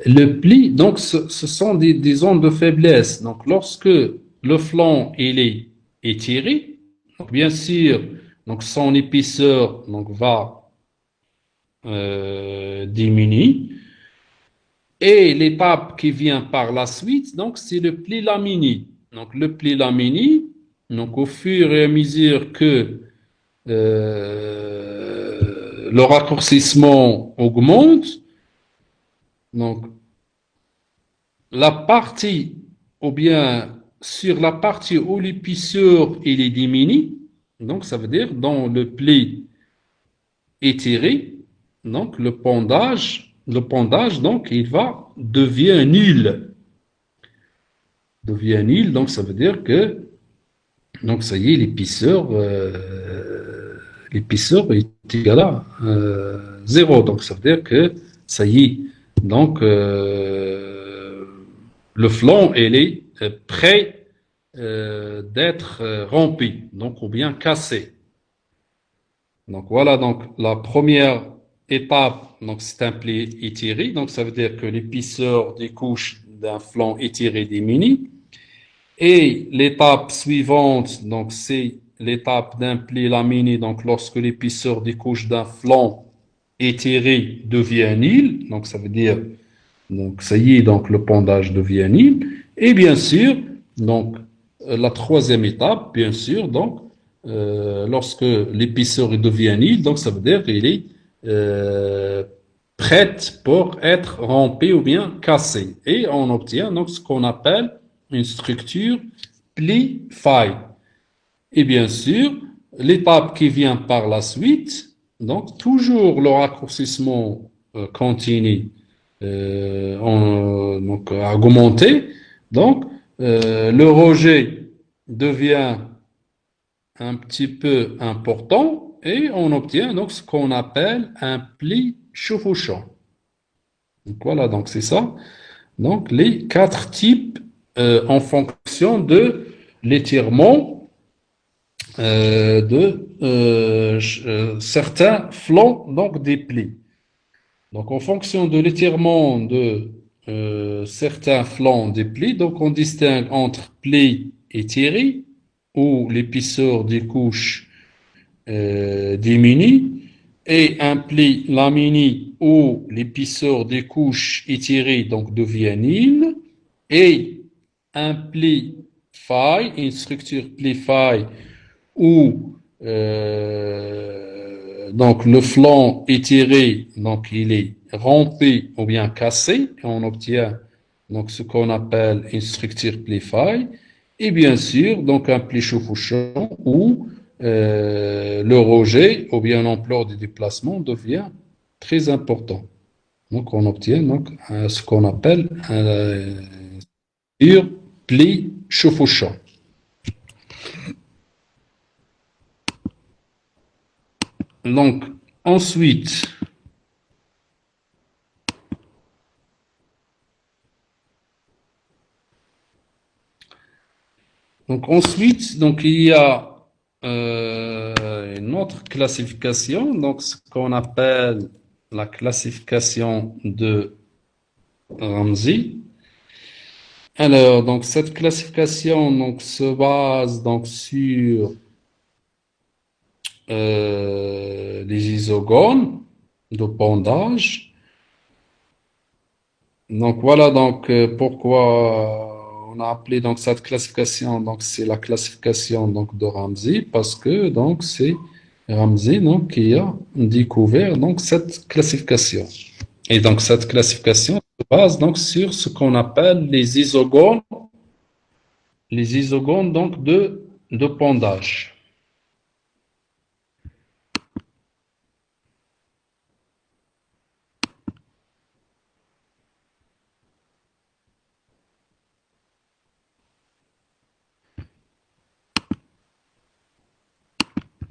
le pli, donc ce sont des zones de faiblesse. Donc lorsque le flanc il est étiré, donc bien sûr, donc son épaisseur donc va diminuer. Et l'étape qui vient par la suite, donc c'est le pli laminé. Donc le pli laminé, donc au fur et à mesure que le raccourcissement augmente, donc la partie, ou bien sur la partie où l'épaisseur il est diminué, donc ça veut dire dans le pli étiré, donc le pondage, donc il devient nul. Devient nul, donc ça veut dire que, donc ça y est, l'épaisseur est égale à 0. Donc ça veut dire que ça y est, donc le flanc, il est prêt d'être rompu, donc ou bien cassé. Donc voilà, donc la première étape, donc c'est un pli étiré, donc ça veut dire que l'épaisseur des couches d'un flanc étiré diminue. Et l'étape suivante, donc c'est l'étape d'un pli laminé, donc lorsque l'épaisseur des couches d'un flanc étiré devient nul, donc ça veut dire, donc ça y est, donc le pondage devient nul. Et bien sûr, donc la troisième étape, bien sûr, donc lorsque l'épaisseur devient nul, donc ça veut dire qu'il est prête pour être rompée ou bien cassée. Et on obtient donc ce qu'on appelle une structure pli-faille. Et bien sûr, l'étape qui vient par la suite, donc toujours le raccourcissement continue donc augmenter. Donc le rejet devient un petit peu important et on obtient donc ce qu'on appelle un pli chevauchant. Donc voilà, donc c'est ça. Donc les quatre types en fonction de l'étirement de certains flancs donc des plis. Donc en fonction de l'étirement de certains flancs des plis, donc on distingue entre plis étirés ou l'épaisseur des couches diminue et un pli laminé où l'épaisseur des couches étirées donc devient nulle et un pli faille, une structure pli faille où donc le flanc étiré donc il est rompu ou bien cassé et on obtient donc ce qu'on appelle une structure pli faille et bien sûr donc un pli chevauchant où le rejet ou bien l'ampleur du déplacement devient très important. Donc on obtient donc ce qu'on appelle un pli chevauchant. Donc ensuite, donc il y a une autre classification, donc ce qu'on appelle la classification de Ramsey. Alors, donc cette classification donc se base donc sur les isogones de pondage. Donc voilà donc pourquoi on a appelé donc cette classification donc c'est la classification donc de Ramsey parce que donc c'est Ramsey donc qui a découvert donc cette classification. Et donc cette classification se base donc sur ce qu'on appelle les isogones donc de pondage.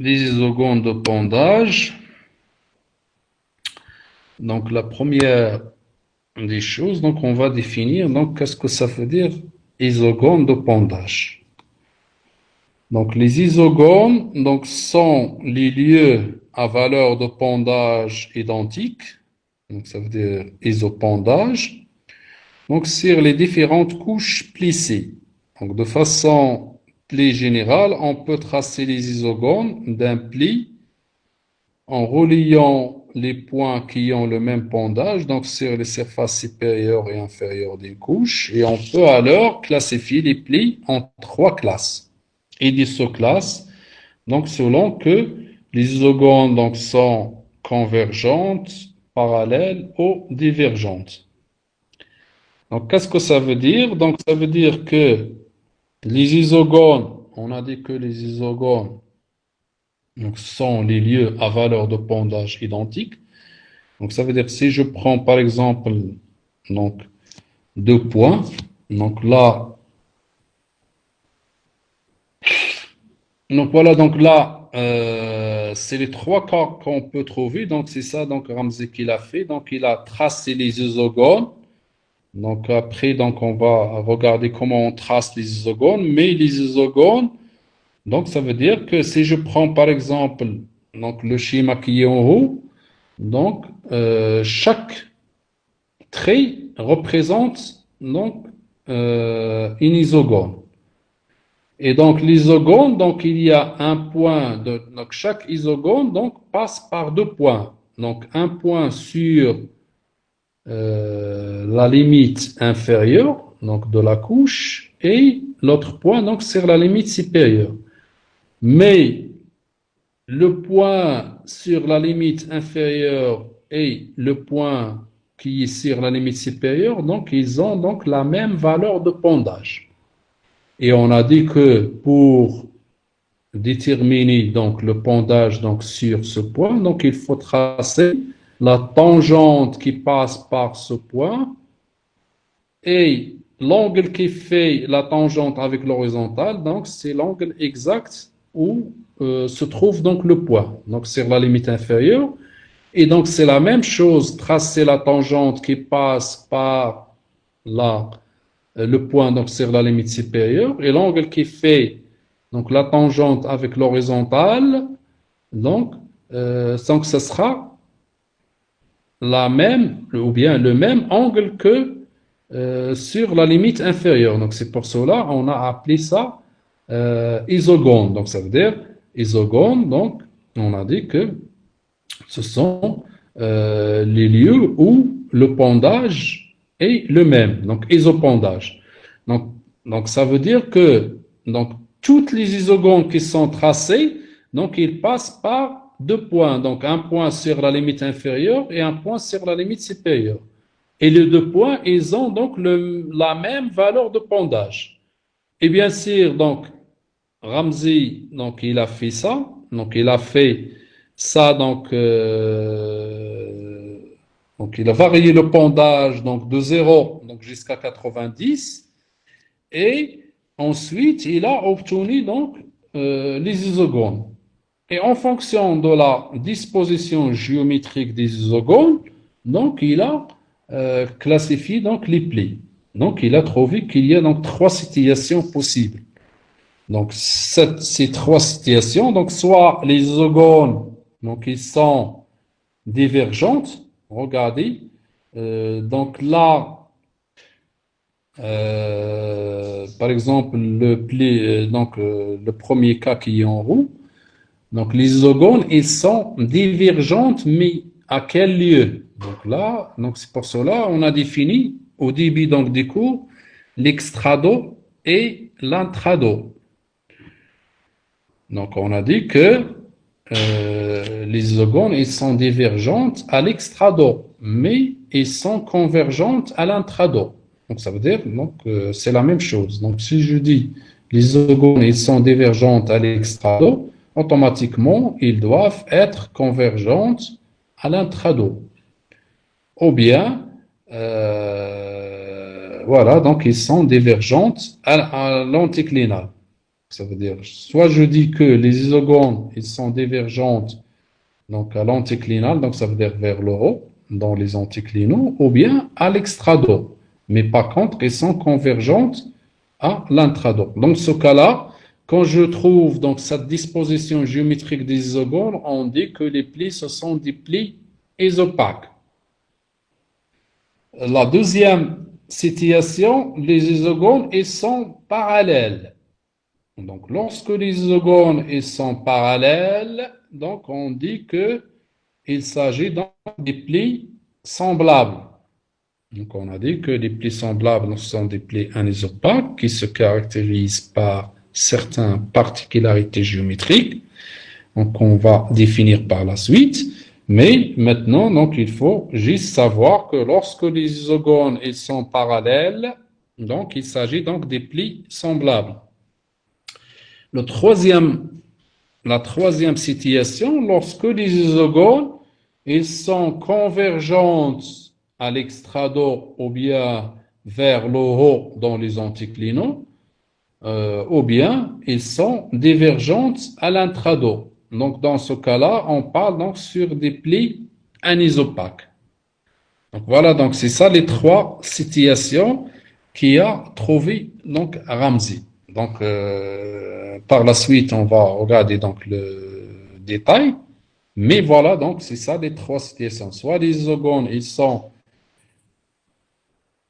Les isogones de pondage. Donc la première des choses, donc on va définir donc qu'est-ce que ça veut dire isogone de pondage. Donc les isogones donc sont les lieux à valeur de pondage identique. Donc ça veut dire isopondage. Donc sur les différentes couches plissées. Donc de façon plus générale, on peut tracer les isogones d'un pli en reliant les points qui ont le même pondage, donc sur les surfaces supérieures et inférieures des couches, et on peut alors classifier les plis en trois classes et des sous-classes, donc selon que les isogones donc sont convergentes, parallèles ou divergentes. Donc qu'est-ce que ça veut dire? Donc ça veut dire que les isogones, on a dit que les isogones donc, sont les lieux à valeur de pondage identique. Donc, ça veut dire si je prends par exemple donc, deux points, donc là, donc voilà, donc là, c'est les trois cas qu'on peut trouver. Donc, c'est ça, donc Ramsey qu'il a fait. Donc, il a tracé les isogones. Donc, après, donc, on va regarder comment on trace les isogones. Mais les isogones, donc, ça veut dire que si je prends par exemple donc, le schéma qui est en haut, donc chaque trait représente donc une isogone. Et donc l'isogone, donc il y a un point de donc chaque isogone donc passe par deux points. Donc un point sur la limite inférieure donc de la couche et l'autre point donc sur la limite supérieure. Mais le point sur la limite inférieure et le point qui est sur la limite supérieure, donc ils ont donc la même valeur de pondage. Et on a dit que pour déterminer donc le pondage donc sur ce point, donc il faut tracer la tangente qui passe par ce point et l'angle qui fait la tangente avec l'horizontale, donc c'est l'angle exact où se trouve donc le point. Donc sur la limite inférieure. Et donc c'est la même chose, tracer la tangente qui passe par la, le point donc sur la limite supérieure et l'angle qui fait donc la tangente avec l'horizontale, donc ce sera la même ou bien le même angle que sur la limite inférieure. Donc c'est pour cela on a appelé ça isogone. Donc ça veut dire isogone. Donc on a dit que ce sont les lieux où le pendage est le même. Donc isopendage. Donc, donc ça veut dire que donc toutes les isogones qui sont tracées, donc ils passent par deux points. Donc un point sur la limite inférieure et un point sur la limite supérieure. Et les deux points, ils ont donc la même valeur de pendage. Et bien sûr, donc, Ramzi, donc, il a fait ça. Donc, il a fait ça, donc il a varié le pendage donc, de 0 donc, jusqu'à 90. Et ensuite, il a obtenu donc, les isogones. Et en fonction de la disposition géométrique des isogones, donc il a classifié donc les plis. Donc il a trouvé qu'il y a donc trois situations possibles. Donc ces trois situations, donc soit les isogones, donc ils sont divergentes. Regardez, donc là, par exemple le pli, le premier cas qui est en roue. Donc, les isogones, ils sont divergentes, mais à quel lieu? Donc là, donc c'est pour cela on a défini au début donc des cours l'extrado et l'intrado. Donc on a dit que les isogones, ils sont divergentes à l'extrado, mais ils sont convergentes à l'intrado. Donc ça veut dire donc c'est la même chose. Donc si je dis les isogones, ils sont divergentes à l'extrado, automatiquement, ils doivent être convergentes à l'intrado. Ou bien, voilà, donc ils sont divergentes à l'anticlinal. Ça veut dire, soit je dis que les isogones, ils sont divergentes donc à l'anticlinal, donc ça veut dire vers le haut, dans les anticlinaux, ou bien à l'extrado. Mais par contre, ils sont convergentes à l'intrado. Dans ce cas-là, quand je trouve donc cette disposition géométrique des isogones, on dit que les plis, ce sont des plis isopaques. La deuxième situation, les isogones, ils sont parallèles. Donc, lorsque les isogones ils sont parallèles, donc on dit que il s'agit donc des plis semblables. Donc, on a dit que les plis semblables sont des plis anisopaques qui se caractérisent par certaines particularités géométriques. Donc, on va définir par la suite. Mais maintenant, donc, il faut juste savoir que lorsque les isogones ils sont parallèles, donc il s'agit donc des plis semblables. La troisième situation, lorsque les isogones ils sont convergentes à l'extrado ou bien vers le haut dans les anticlinaux, ou bien ils sont divergentes à l'intrado. Donc dans ce cas-là, on parle donc sur des plis anisopaques. Donc voilà, donc c'est ça les trois situations qui a trouvé donc Ramzi. Donc par la suite, on va regarder donc le détail. Mais voilà, donc c'est ça les trois situations. Soit les isogones, ils sont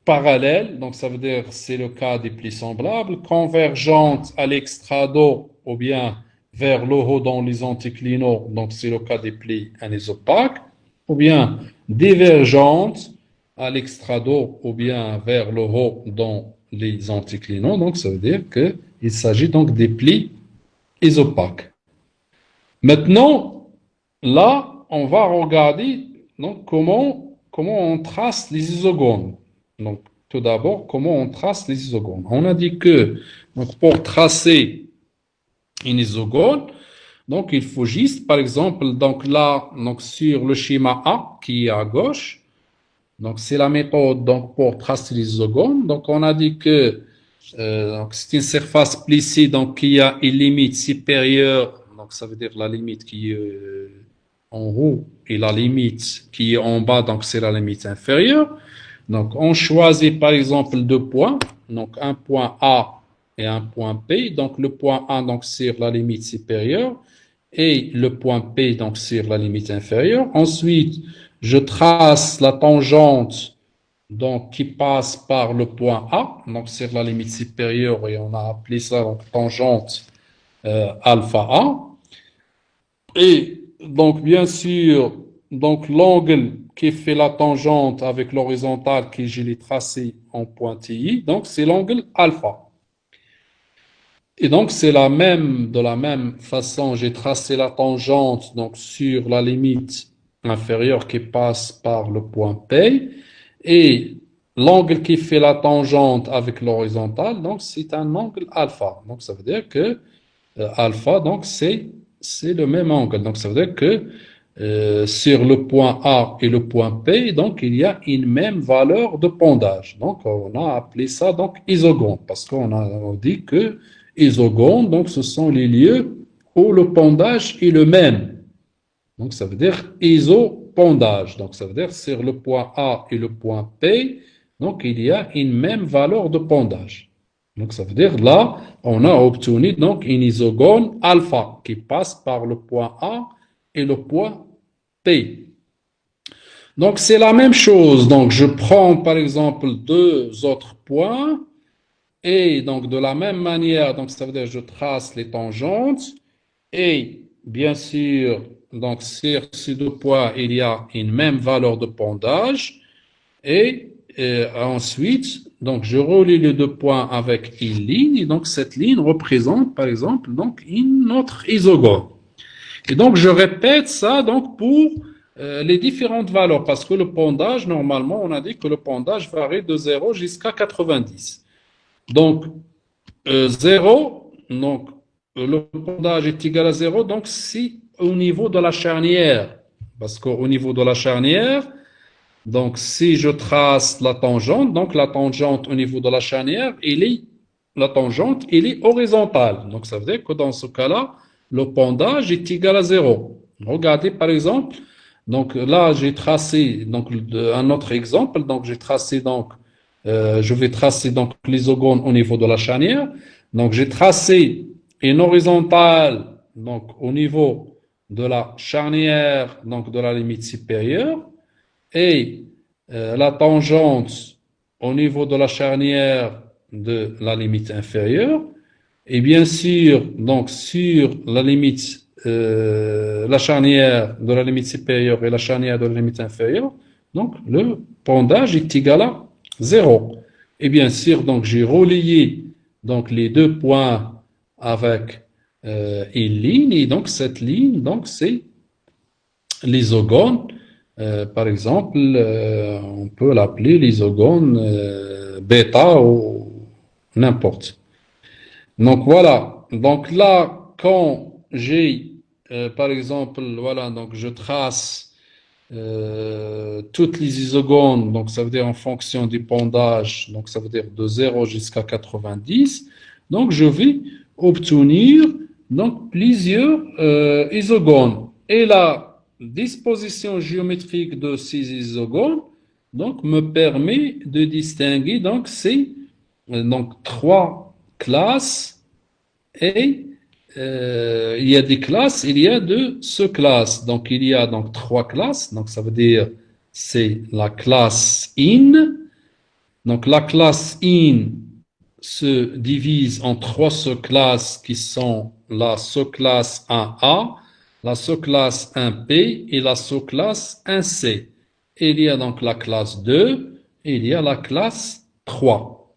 parallèles, donc ça veut dire c'est le cas des plis semblables, convergentes à l'extrado ou bien vers le haut dans les anticlinaux, donc c'est le cas des plis anisopaques, ou bien divergentes à l'extrado ou bien vers le haut dans les anticlinaux, donc ça veut dire qu'il s'agit donc des plis isopaques. Maintenant, là, on va regarder donc, comment on trace les isogones. Donc, tout d'abord, comment on trace les isogones. On a dit que donc, pour tracer une isogone, donc il faut juste, par exemple, donc là, donc sur le schéma A qui est à gauche, Donc, c'est la méthode donc, pour tracer les isogones. Donc, on a dit que donc, c'est une surface plissée donc, qui a une limite supérieure. Donc, ça veut dire la limite qui est en haut et la limite qui est en bas. Donc, c'est la limite inférieure. Donc, on choisit par exemple deux points. Donc, un point A et un point P. Donc, le point A, donc, sur la limite supérieure et le point P, donc, sur la limite inférieure. Ensuite, je trace la tangente donc, qui passe par le point A, donc sur la limite supérieure, et on a appelé ça donc, tangente alpha A. Et donc, bien sûr, donc l'angle qui fait la tangente avec l'horizontale que je l'ai tracé en pointillé, donc c'est l'angle alpha. Et donc, c'est de la même façon, j'ai tracé la tangente donc sur la limite inférieure qui passe par le point P. Et l'angle qui fait la tangente avec l'horizontale, donc c'est un angle alpha. Donc, ça veut dire que alpha, donc c'est le même angle. Donc, ça veut dire que sur le point A et le point P, donc il y a une même valeur de pondage. Donc, on a appelé ça donc isogone parce on dit que isogone, donc ce sont les lieux où le pondage est le même. Donc, ça veut dire isopondage. Donc, ça veut dire sur le point A et le point P, donc il y a une même valeur de pondage. Donc, ça veut dire là, on a obtenu donc une isogone alpha qui passe par le point A et le point P. Donc, c'est la même chose. Donc, je prends par exemple deux autres points et donc de la même manière, donc ça veut dire je trace les tangentes et bien sûr, donc sur ces deux points, il y a une même valeur de pondage. Et ensuite, donc je relie les deux points avec une ligne. Et donc cette ligne représente, par exemple, donc une autre isogone. Et donc je répète ça donc pour les différentes valeurs, parce que le pondage, normalement, on a dit que le pondage varie de 0 jusqu'à 90. Donc 0, donc le pondage est égal à 0, donc si au niveau de la charnière, parce qu'au niveau de la charnière, donc si je trace la tangente, donc la tangente au niveau de la charnière, la tangente, elle est horizontale. Donc ça veut dire que dans ce cas-là, le pondage est égal à 0. Regardez par exemple, donc là j'ai tracé donc un autre exemple, donc j'ai tracé donc je vais tracer donc l'isogone au niveau de la charnière. Donc, j'ai tracé une horizontale donc, au niveau de la charnière, donc de la limite supérieure, et la tangente au niveau de la charnière de la limite inférieure. Et bien sûr, donc sur la limite, la charnière de la limite supérieure et la charnière de la limite inférieure, donc le pondage est égal à 0. Et bien sûr, donc j'ai relié donc les deux points avec une ligne, et donc cette ligne, donc c'est l'isogone. Par exemple, on peut l'appeler l'isogone bêta ou n'importe. Donc voilà. Donc là, quand j'ai, par exemple, voilà, donc je trace toutes les isogones, donc ça veut dire en fonction du pondage, donc ça veut dire de 0 jusqu'à 90. Donc je vais obtenir donc plusieurs isogones. Et la disposition géométrique de ces isogones donc me permet de distinguer donc ces donc trois classes et il y a des classes, il y a deux sous-classes. Donc, il y a donc trois classes. Donc, ça veut dire c'est la classe in. Donc, la classe in se divise en trois sous-classes qui sont la sous-classe 1A, la sous-classe 1P et la sous-classe 1C. Et il y a donc la classe 2 et il y a la classe 3.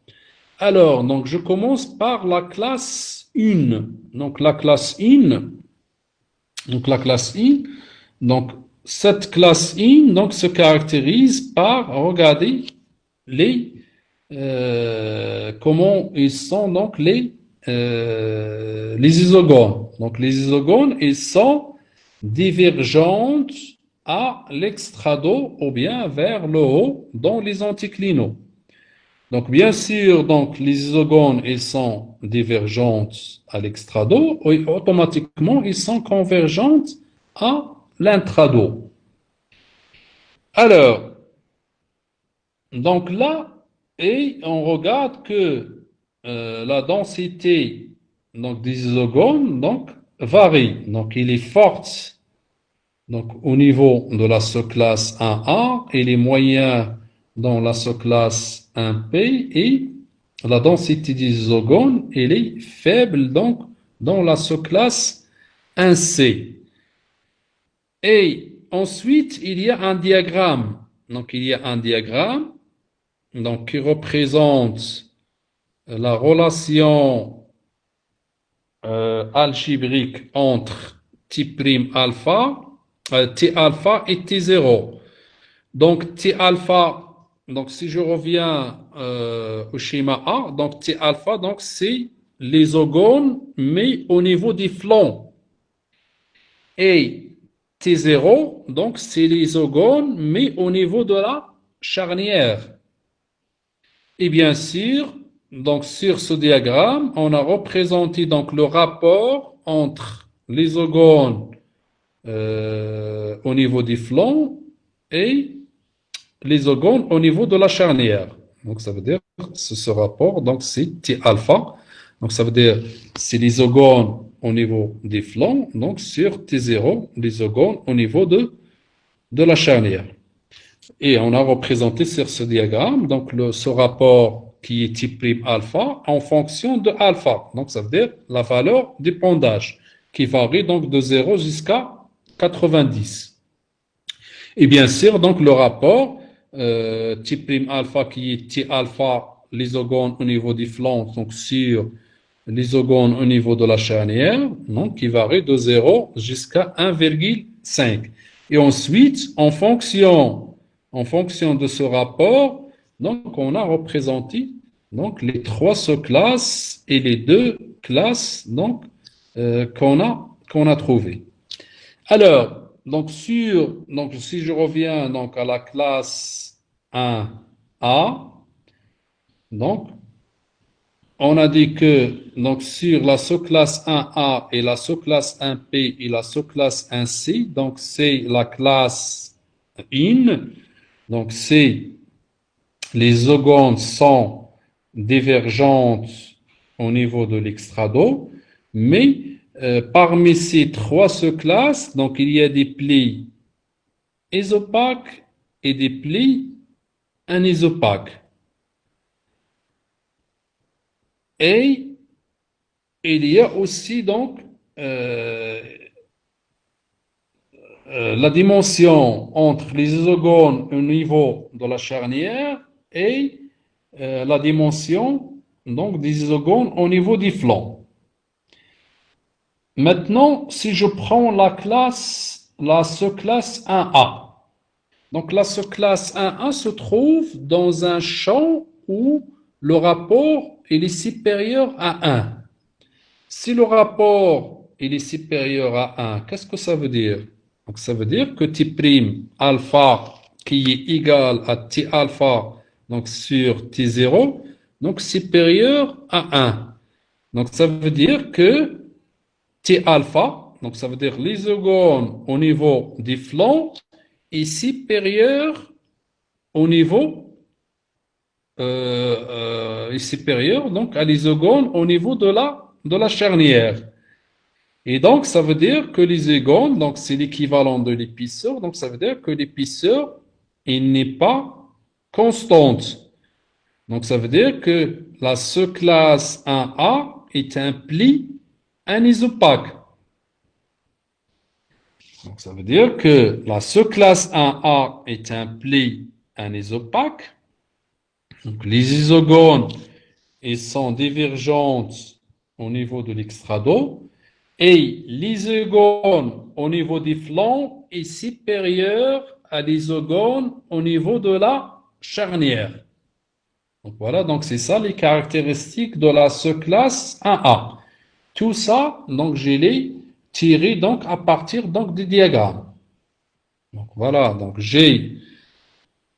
Alors, donc, je commence par la classe 1. Donc, la classe 1, donc, la classe 1, donc, cette classe 1, donc, se caractérise par, regardez, comment ils sont, donc, les isogones. Donc, les isogones, ils sont divergentes à l'extrado ou bien vers le haut dans les anticlinaux. Donc, bien sûr, donc, les isogones, ils sont divergentes à l'extrado, et automatiquement, ils sont convergentes à l'intrado. Alors, donc là, et on regarde que la densité donc, des isogones donc, varie. Donc, il est forte donc, au niveau de la sous-classe 1A et les moyens dans la sous-classe 1P et la densité des isogones, elle est faible donc dans la sous-classe 1C. Et ensuite, il y a un diagramme. Donc, il y a un diagramme donc, qui représente la relation algébrique entre T' alpha, T alpha et T0. Donc, T alpha, donc si je reviens au schéma A, donc T alpha, donc c'est l'isogones, mais au niveau des flancs. Et T0, donc c'est l'isogones, mais au niveau de la charnière. Et bien sûr, donc sur ce diagramme, on a représenté donc le rapport entre l'isogones au niveau des flancs et l'isogones au niveau de la charnière. Donc ça veut dire ce rapport, donc c'est T alpha. Donc ça veut dire c'est l'isogones au niveau des flancs, donc sur T0, l'isogones au niveau de la charnière. Et on a représenté sur ce diagramme donc ce rapport qui est type prime alpha en fonction de alpha. Donc ça veut dire la valeur du pondage qui varie donc de 0 jusqu'à 90. Et bien sûr donc le rapport type prime alpha qui est T alpha l'isogone au niveau du flanc donc sur l'isogone au niveau de la charnière donc qui varie de 0 jusqu'à 1,5. Et ensuite en fonction de ce rapport, donc on a représenté donc les trois sous-classes et les deux classes donc qu'on a trouvées. Alors donc si je reviens donc à la classe 1A, donc on a dit que donc sur la sous-classe 1A et la sous-classe 1P et la sous-classe 1C, donc c'est la classe in. Donc, les isogones sont divergentes au niveau de l'extrado, mais parmi ces trois sous-classes, donc il y a des plis isopaques et des plis anisopaques. Et il y a aussi donc la dimension entre les isogones au niveau de la charnière et la dimension donc des isogones au niveau des flancs. Maintenant, si je prends la sous-classe 1A, donc la sous-classe 1A se trouve dans un champ où le rapport il est supérieur à 1. Si le rapport il est supérieur à 1, qu'est-ce que ça veut dire? Donc ça veut dire que T' alpha qui est égal à T alpha donc sur T0 donc supérieur à 1. Donc ça veut dire que T alpha, donc ça veut dire l'isogone au niveau des flancs est supérieur au niveau est supérieur donc à l'isogone au niveau de la charnière. Et donc, ça veut dire que l'isogones, donc c'est l'équivalent de l'épaisseur, donc ça veut dire que l'épaisseur, il n'est pas constante. Donc, ça veut dire que la sous-classe 1A est un pli anisopaque. Donc, ça veut dire que la sous-classe 1A est un pli anisopaque. Donc, les isogones, ils sont divergentes au niveau de l'extrado. Et l'isogone au niveau des flancs est supérieur à l'isogone au niveau de la charnière. Donc voilà, donc c'est ça les caractéristiques de la sous-classe 1A. Tout ça, donc je l'ai tiré donc à partir donc des diagrammes. Donc voilà, donc j'ai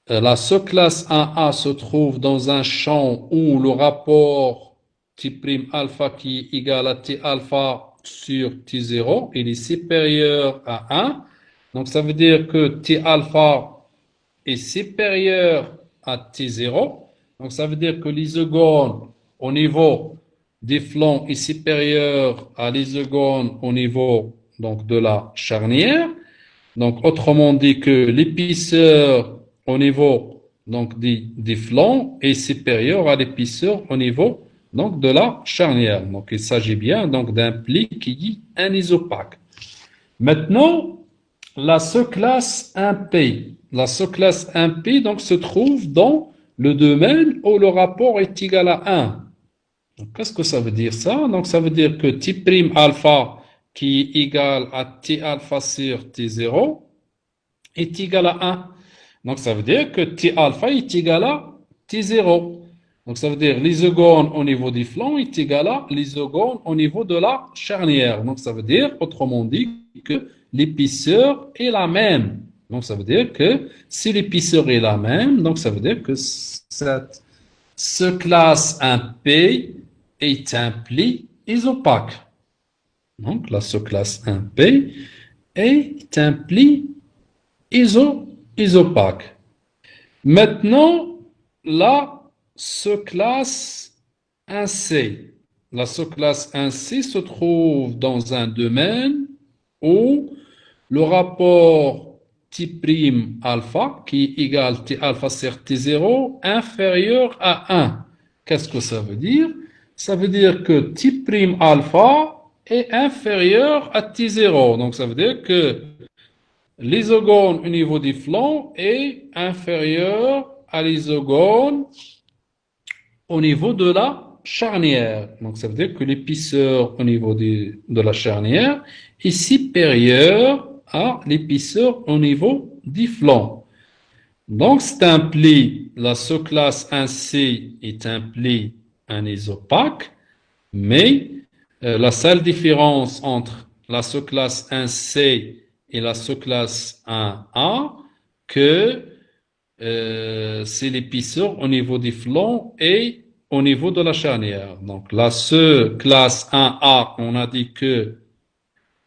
la sous-classe 1A se trouve dans un champ où le rapport T' alpha qui est égal à T alpha sur T0, il est supérieur à 1. Donc ça veut dire que T alpha est supérieur à T0. Donc ça veut dire que l'isogone au niveau des flancs est supérieur à l'isogone au niveau donc, de la charnière. Donc, autrement dit que l'épaisseur au niveau donc, des flancs est supérieure à l'épaisseur au niveau donc, de la charnière. Donc, il s'agit bien donc d'un pli qui est anisopaque. Maintenant, la sous-classe 1P. La sous-classe 1P donc, se trouve dans le domaine où le rapport est égal à 1. Qu'est-ce que ça veut dire ça? Donc, ça veut dire que T' alpha qui est égal à T alpha sur T0 est égal à 1. Donc, ça veut dire que T alpha est égal à T0. Donc, ça veut dire l'isogone au niveau des flancs est égal à l'isogone au niveau de la charnière. Donc, ça veut dire, autrement dit, que l'épaisseur est la même. Donc, ça veut dire que si l'épaisseur est la même, donc ça veut dire que cette sous-classe 1P est un pli isopaque. Donc, la sous-classe 1P est un pli isopaque. Maintenant, la sous-classe 1C. La sous-classe 1C se trouve dans un domaine où le rapport T' alpha, qui est égal T alpha sur T0, inférieur à 1. Qu'est-ce que ça veut dire? Ça veut dire que T' alpha est inférieur à T0. Donc, ça veut dire que l'isogone au niveau des flancs est inférieur à l'isogone au niveau de la charnière. Donc, ça veut dire que l'épaisseur au niveau de la charnière est supérieure à l'épaisseur au niveau du flanc. Donc, c'est un pli, la sous-classe 1C est un pli anisopaque, mais la seule différence entre la sous-classe 1C et la sous-classe 1A, que c'est l'épaisseur au niveau des flancs et au niveau de la charnière. Donc, la sous-classe 1A, on a dit que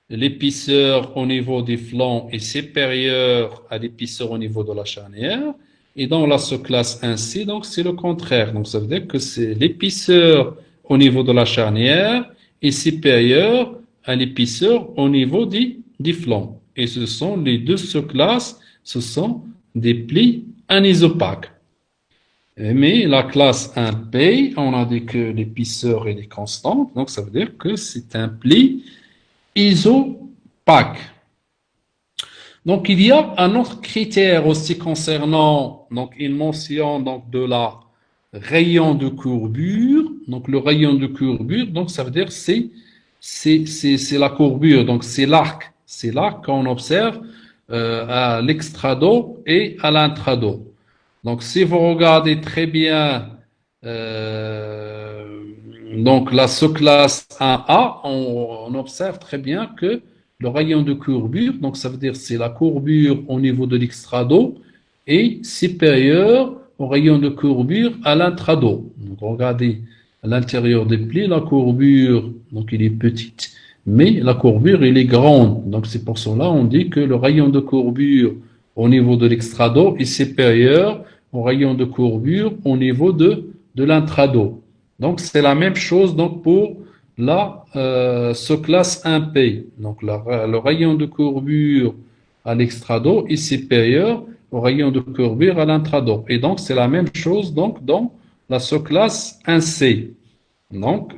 l'épaisseur au niveau des flancs est supérieure à l'épaisseur au niveau de la charnière. Et dans la sous-classe 1C, donc c'est le contraire. Donc ça veut dire que c'est l'épaisseur au niveau de la charnière est supérieure à l'épaisseur au niveau des flancs. Et ce sont les deux sous-classes, ce sont des plis anisopaques. Mais la classe 1P, on a dit que l'épaisseur est constante, donc ça veut dire que c'est un pli isopaque. Donc, il y a un autre critère aussi concernant donc, une mention donc, de la rayon de courbure. Donc, le rayon de courbure, donc, ça veut dire c'est la courbure, donc c'est l'arc. C'est l'arc qu'on observe à l'extrado et à l'intrado. Donc, si vous regardez très bien donc la sous-classe 1A, on observe très bien que le rayon de courbure, donc ça veut dire c'est la courbure au niveau de l'extrado, est supérieur au rayon de courbure à l'intrado. Donc regardez à l'intérieur des plis, la courbure, donc il est petite, mais la courbure il est grande. Donc c'est pour cela on dit que le rayon de courbure au niveau de l'extrado est supérieur au rayon de courbure au niveau de l'intrado. Donc, c'est la même chose donc, pour la sous-classe 1P. Donc, le rayon de courbure à l'extrado est supérieur au rayon de courbure à l'intrado. Et donc, c'est la même chose donc, dans la sous-classe 1C. Donc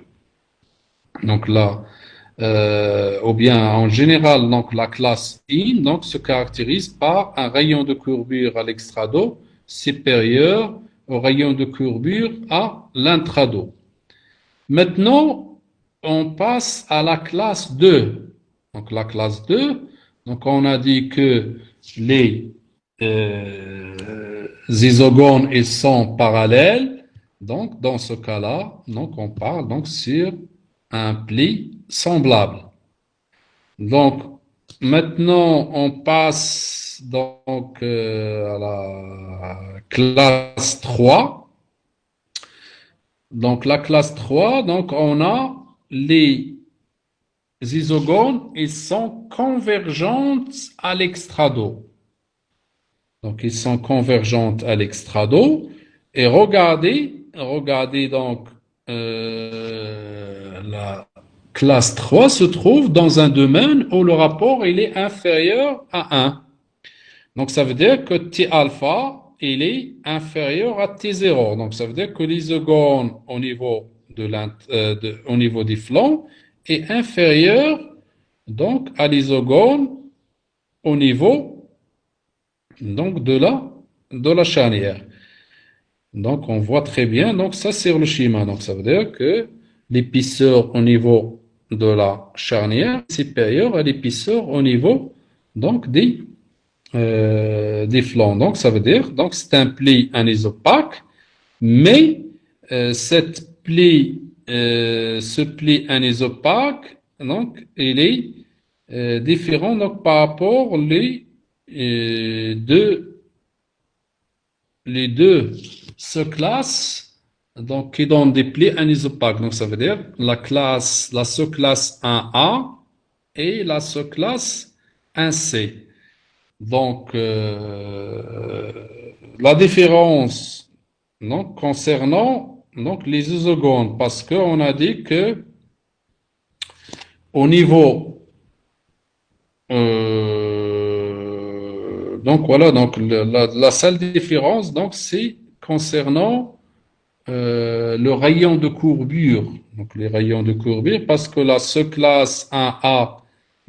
là, ou bien en général, donc la classe I donc, se caractérise par un rayon de courbure à l'extrado supérieur au rayon de courbure à l'intrado. Maintenant, on passe à la classe 2. Donc la classe 2, donc on a dit que les isogones ils sont parallèles. Donc dans ce cas-là, donc on parle donc sur un pli semblable. Donc maintenant on passe donc à la classe 3. Donc la classe 3, donc on a les isogones, ils sont convergentes à l'extrado. Donc ils sont convergentes à l'extrado. Et regardez donc la classe 3 se trouve dans un domaine où le rapport il est inférieur à 1. Donc, ça veut dire que T alpha, il est inférieur à T0. Donc, ça veut dire que l'isogone au niveau au niveau des flancs est inférieur donc à l'isogone au niveau donc de la charnière. Donc, on voit très bien. Donc, ça, c'est le schéma. Donc, ça veut dire que l'épaisseur au niveau de la charnière est supérieure à l'épaisseur au niveau donc des flancs. Donc, ça veut dire, donc c'est un pli anisopaque, mais ce pli anisopaque, donc, il est différent donc par rapport les deux sous-classes donc qui donnent des plis anisopaques. Donc, ça veut dire la sous-classe 1A et la sous-classe 1C. Donc, la différence donc, concernant donc, les isogones, parce qu'on a dit que au niveau donc voilà, donc la seule différence donc c'est concernant le rayon de courbure. Donc les rayons de courbure, parce que la sous-classe 1A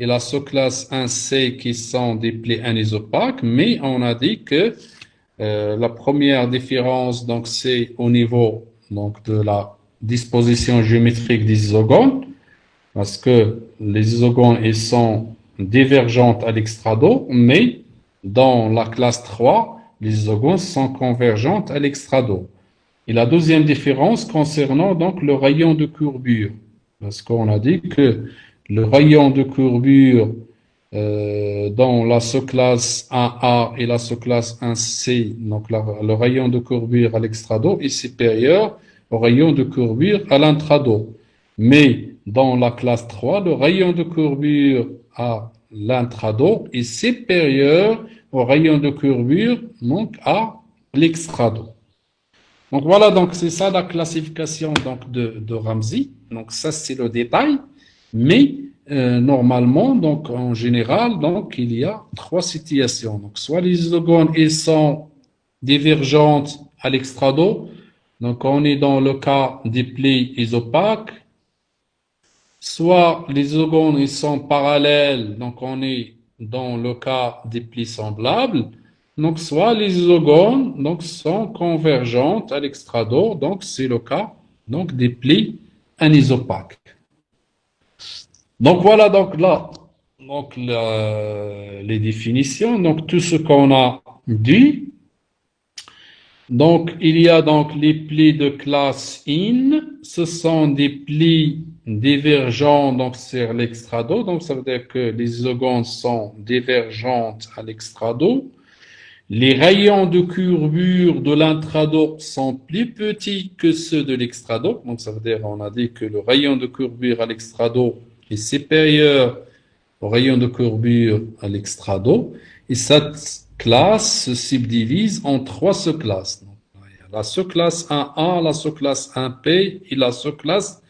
et la sous-classe 1C qui sont des plis anisopaques, mais on a dit que la première différence, donc, c'est au niveau donc, de la disposition géométrique des isogones, parce que les isogones ils sont divergentes à l'extrado, mais dans la classe 3, les isogones sont convergentes à l'extrado. Et la deuxième différence concernant donc le rayon de courbure, parce qu'on a dit que le rayon de courbure dans la sous-classe 1A et la sous-classe 1C, donc le rayon de courbure à l'extrado est supérieur au rayon de courbure à l'intrado. Mais dans la classe 3, le rayon de courbure à l'intrado est supérieur au rayon de courbure donc à l'extrado. Donc voilà, donc c'est ça la classification donc de Ramsey. Donc ça c'est le détail, mais normalement donc en général donc il y a trois situations. Donc soit les isogones ils sont divergentes à l'extrado, donc on est dans le cas des plis isopaques. Soit les isogones ils sont parallèles, donc on est dans le cas des plis semblables. Donc, soit les isogones donc, sont convergentes à l'extrado, donc c'est le cas donc, des plis anisopaques. Donc, voilà donc là donc, les définitions, donc tout ce qu'on a dit. Donc, il y a donc les plis de classe in, ce sont des plis divergents donc sur l'extrado, donc ça veut dire que les isogones sont divergentes à l'extrado. Les rayons de courbure de l'intrado sont plus petits que ceux de l'extrado. Donc, ça veut dire, on a dit que le rayon de courbure à l'extrado est supérieur au rayon de courbure à l'extrado. Et cette classe se subdivise en trois sous-classes. La sous-classe 1A, la sous-classe 1P et la sous-classe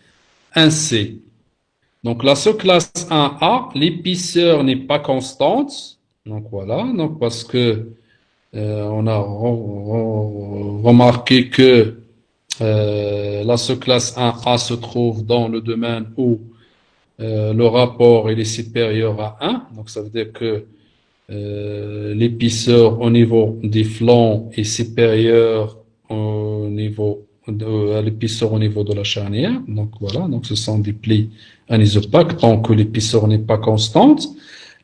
1C. Donc, la sous-classe 1A, l'épaisseur n'est pas constante. Donc, voilà. Donc, parce que on a remarqué que la sous-classe 1A se trouve dans le domaine où le rapport il est supérieur à 1. Donc, ça veut dire que l'épaisseur au niveau des flancs est supérieure à l'épaisseur au niveau de la charnière. Donc, voilà. Donc, ce sont des plis anisopaques tant que l'épaisseur n'est pas constante.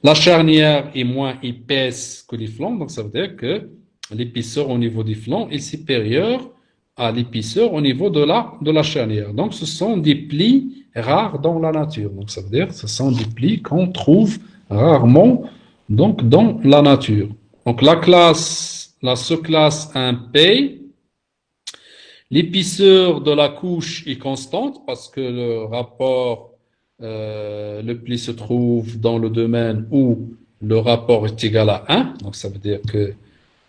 La charnière est moins épaisse que les flancs, donc ça veut dire que l'épaisseur au niveau des flancs est supérieure à l'épaisseur au niveau de la charnière. Donc ce sont des plis rares dans la nature. Donc ça veut dire que ce sont des plis qu'on trouve rarement donc, dans la nature. Donc la sous-classe 1P, l'épaisseur de la couche est constante parce que le rapport, le pli se trouve dans le domaine où le rapport est égal à 1. Donc ça veut dire que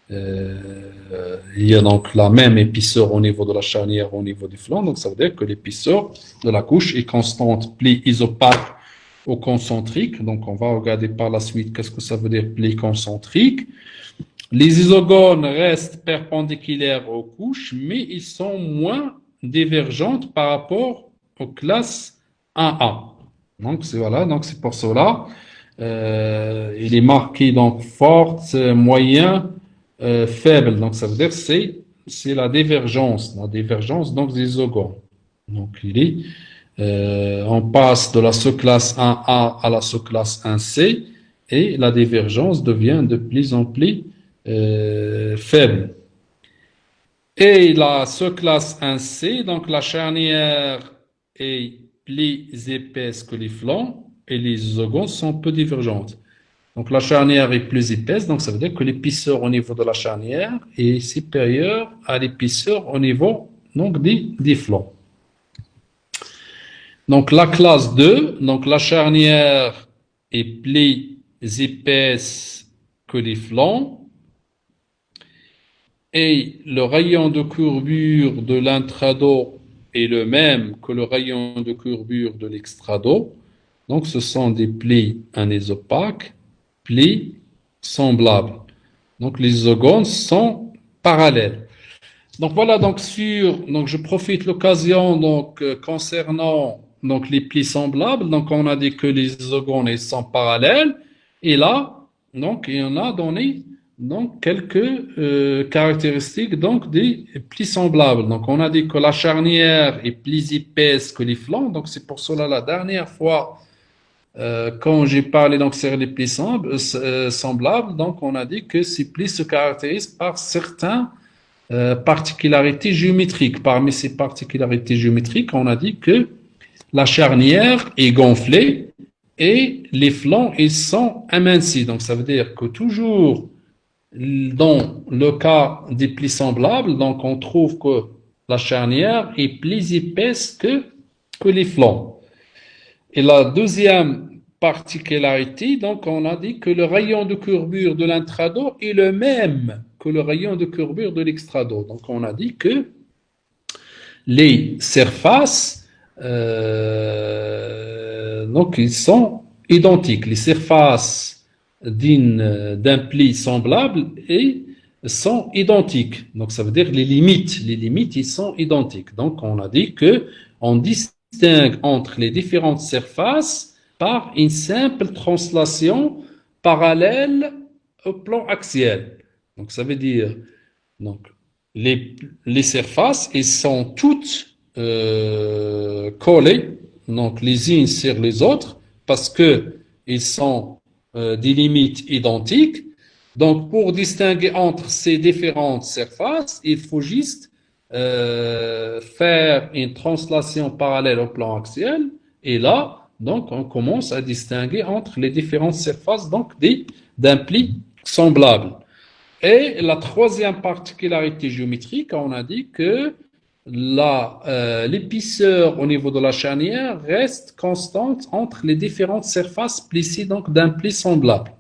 il y a donc la même épaisseur au niveau de la charnière, au niveau du flanc. Donc ça veut dire que l'épaisseur de la couche est constante. Pli isopaque ou concentrique. Donc on va regarder par la suite qu'est-ce que ça veut dire pli concentrique. Les isogones restent perpendiculaires aux couches, mais ils sont moins divergentes par rapport aux classes 1A. Donc c'est voilà, donc c'est pour cela. Il est marqué donc forte, moyen, faible. Donc ça veut dire c'est la divergence donc des isogones. Donc on passe de la sous-classe 1A à la sous-classe 1C et la divergence devient de plus en plus faible. Et la sous-classe 1C, donc la charnière est plus épaisse que les flancs et les isogones sont peu divergentes. Donc la charnière est plus épaisse, donc ça veut dire que l'épaisseur au niveau de la charnière est supérieure à l'épaisseur au niveau donc, des flancs. Donc la classe 2, donc la charnière est plus épaisse que les flancs et le rayon de courbure de l'intrado est le même que le rayon de courbure de l'extrado. Donc ce sont des plis anisopaques, plis semblables. Donc les isogones sont parallèles. Donc voilà, donc je profite de l'occasion concernant donc les plis semblables. Donc on a dit que les isogones ils sont parallèles et là donc il y en a donné donc quelques caractéristiques donc des plis semblables. Donc on a dit que la charnière est plus épaisse que les flancs. Donc c'est pour cela la dernière fois quand j'ai parlé donc sur les plis semblables, donc on a dit que ces plis se caractérisent par certains particularités géométriques. Parmi ces particularités géométriques, on a dit que la charnière est gonflée et les flancs ils sont amincis. Donc ça veut dire que toujours dans le cas des plis semblables, donc on trouve que la charnière est plus épaisse que les flancs. Et la deuxième particularité, donc on a dit que le rayon de courbure de l'intrado est le même que le rayon de courbure de l'extrado. Donc on a dit que les surfaces, donc ils sont identiques. Les surfaces d'un pli semblable sont identiques. Donc ça veut dire les limites ils sont identiques. Donc on a dit que on distingue entre les différentes surfaces par une simple translation parallèle au plan axial. Donc ça veut dire donc les surfaces elles sont toutes collées donc les unes sur les autres parce que ils sont des limites identiques. Donc pour distinguer entre ces différentes surfaces, il faut juste faire une translation parallèle au plan axial et là donc on commence à distinguer entre les différentes surfaces donc d'un pli semblable. Et la troisième particularité géométrique, on a dit que l'épaisseur au niveau de la charnière reste constante entre les différentes surfaces plissées donc d'un pli semblable.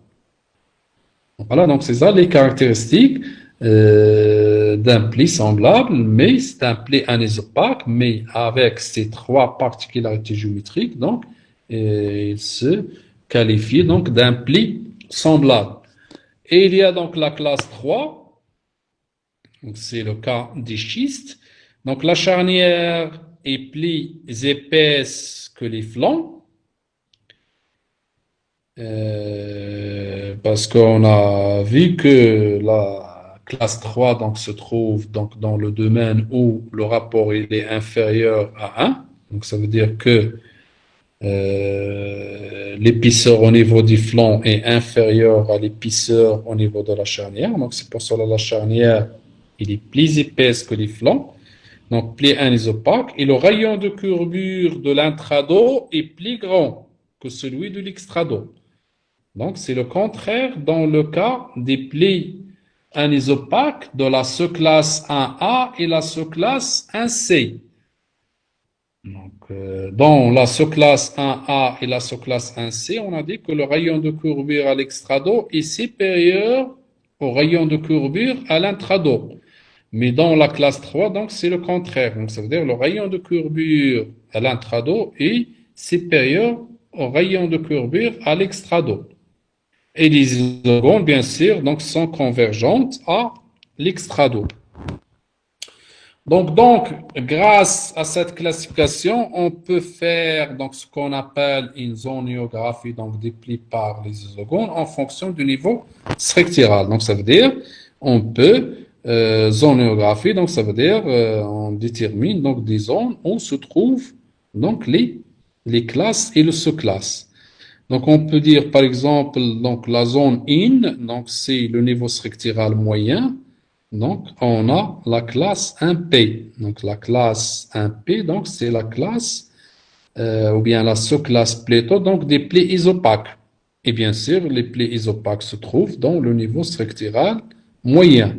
Voilà, donc c'est ça les caractéristiques d'un pli semblable, mais c'est un pli anisopaque, mais avec ces trois particularités géométriques, donc il se qualifie donc d'un pli semblable. Et il y a donc la classe 3, c'est le cas des schistes. Donc la charnière est plus épaisse que les flancs. Parce qu'on a vu que la classe 3 donc, se trouve donc, dans le domaine où le rapport il est inférieur à 1. Donc ça veut dire que l'épaisseur au niveau du flanc est inférieure à l'épaisseur au niveau de la charnière. Donc c'est pour cela que la charnière il est plus épaisse que les flancs. Donc pli anisopaque. Et le rayon de courbure de l'intrado est plus grand que celui de l'extrado. Donc, c'est le contraire dans le cas des plis anisopaques de la sous-classe 1A et la sous-classe 1C. Donc, dans la sous-classe 1A et la sous-classe 1C, on a dit que le rayon de courbure à l'extrado est supérieur au rayon de courbure à l'intrado. Mais dans la classe 3, donc, c'est le contraire. Donc, ça veut dire le rayon de courbure à l'intrado est supérieur au rayon de courbure à l'extrado. Et les isogones, bien sûr, donc, sont convergentes à l'extrado. Donc, grâce à cette classification, on peut faire donc, ce qu'on appelle une zoniographie, donc des plis par les isogones, en fonction du niveau structural. Donc, ça veut dire, on peut zoniographie, donc ça veut dire, on détermine donc des zones où se trouvent donc les classes et les sous-classes. Donc, on peut dire, par exemple, donc la zone in, donc c'est le niveau structural moyen. Donc, on a la classe 1P. Donc, la classe 1P, donc c'est la classe ou bien la sous-classe plutôt, donc des plis isopaques. Et bien sûr, les plis isopaques se trouvent dans le niveau structural moyen.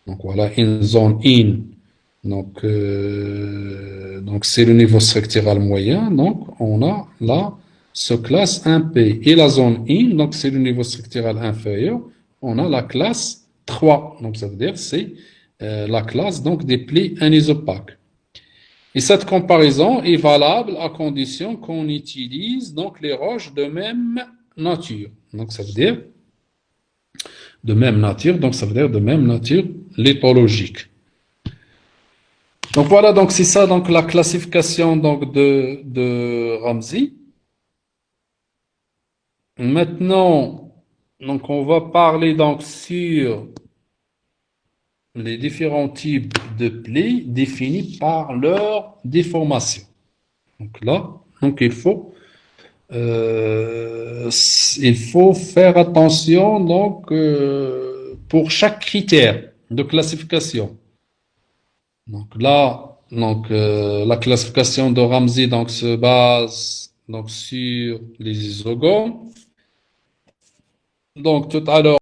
Donc, voilà une zone in. Donc c'est le niveau structural moyen. Donc, on a la sous-classe 1P. Et la zone in, donc c'est le niveau structural inférieur. On a la classe 3. Donc, ça veut dire c'est la classe donc des plis anisopaques. Et cette comparaison est valable à condition qu'on utilise donc les roches de même nature. Donc, ça veut dire de même nature. Donc, ça veut dire de même nature lithologique. Donc voilà, donc c'est ça donc la classification donc de Ramsey. Maintenant, donc on va parler donc sur les différents types de plis définis par leur déformation. Donc là, donc il faut faire attention donc pour chaque critère de classification. Donc là, la classification de Ramsey donc se base donc sur les isogones. Donc tout à l'heure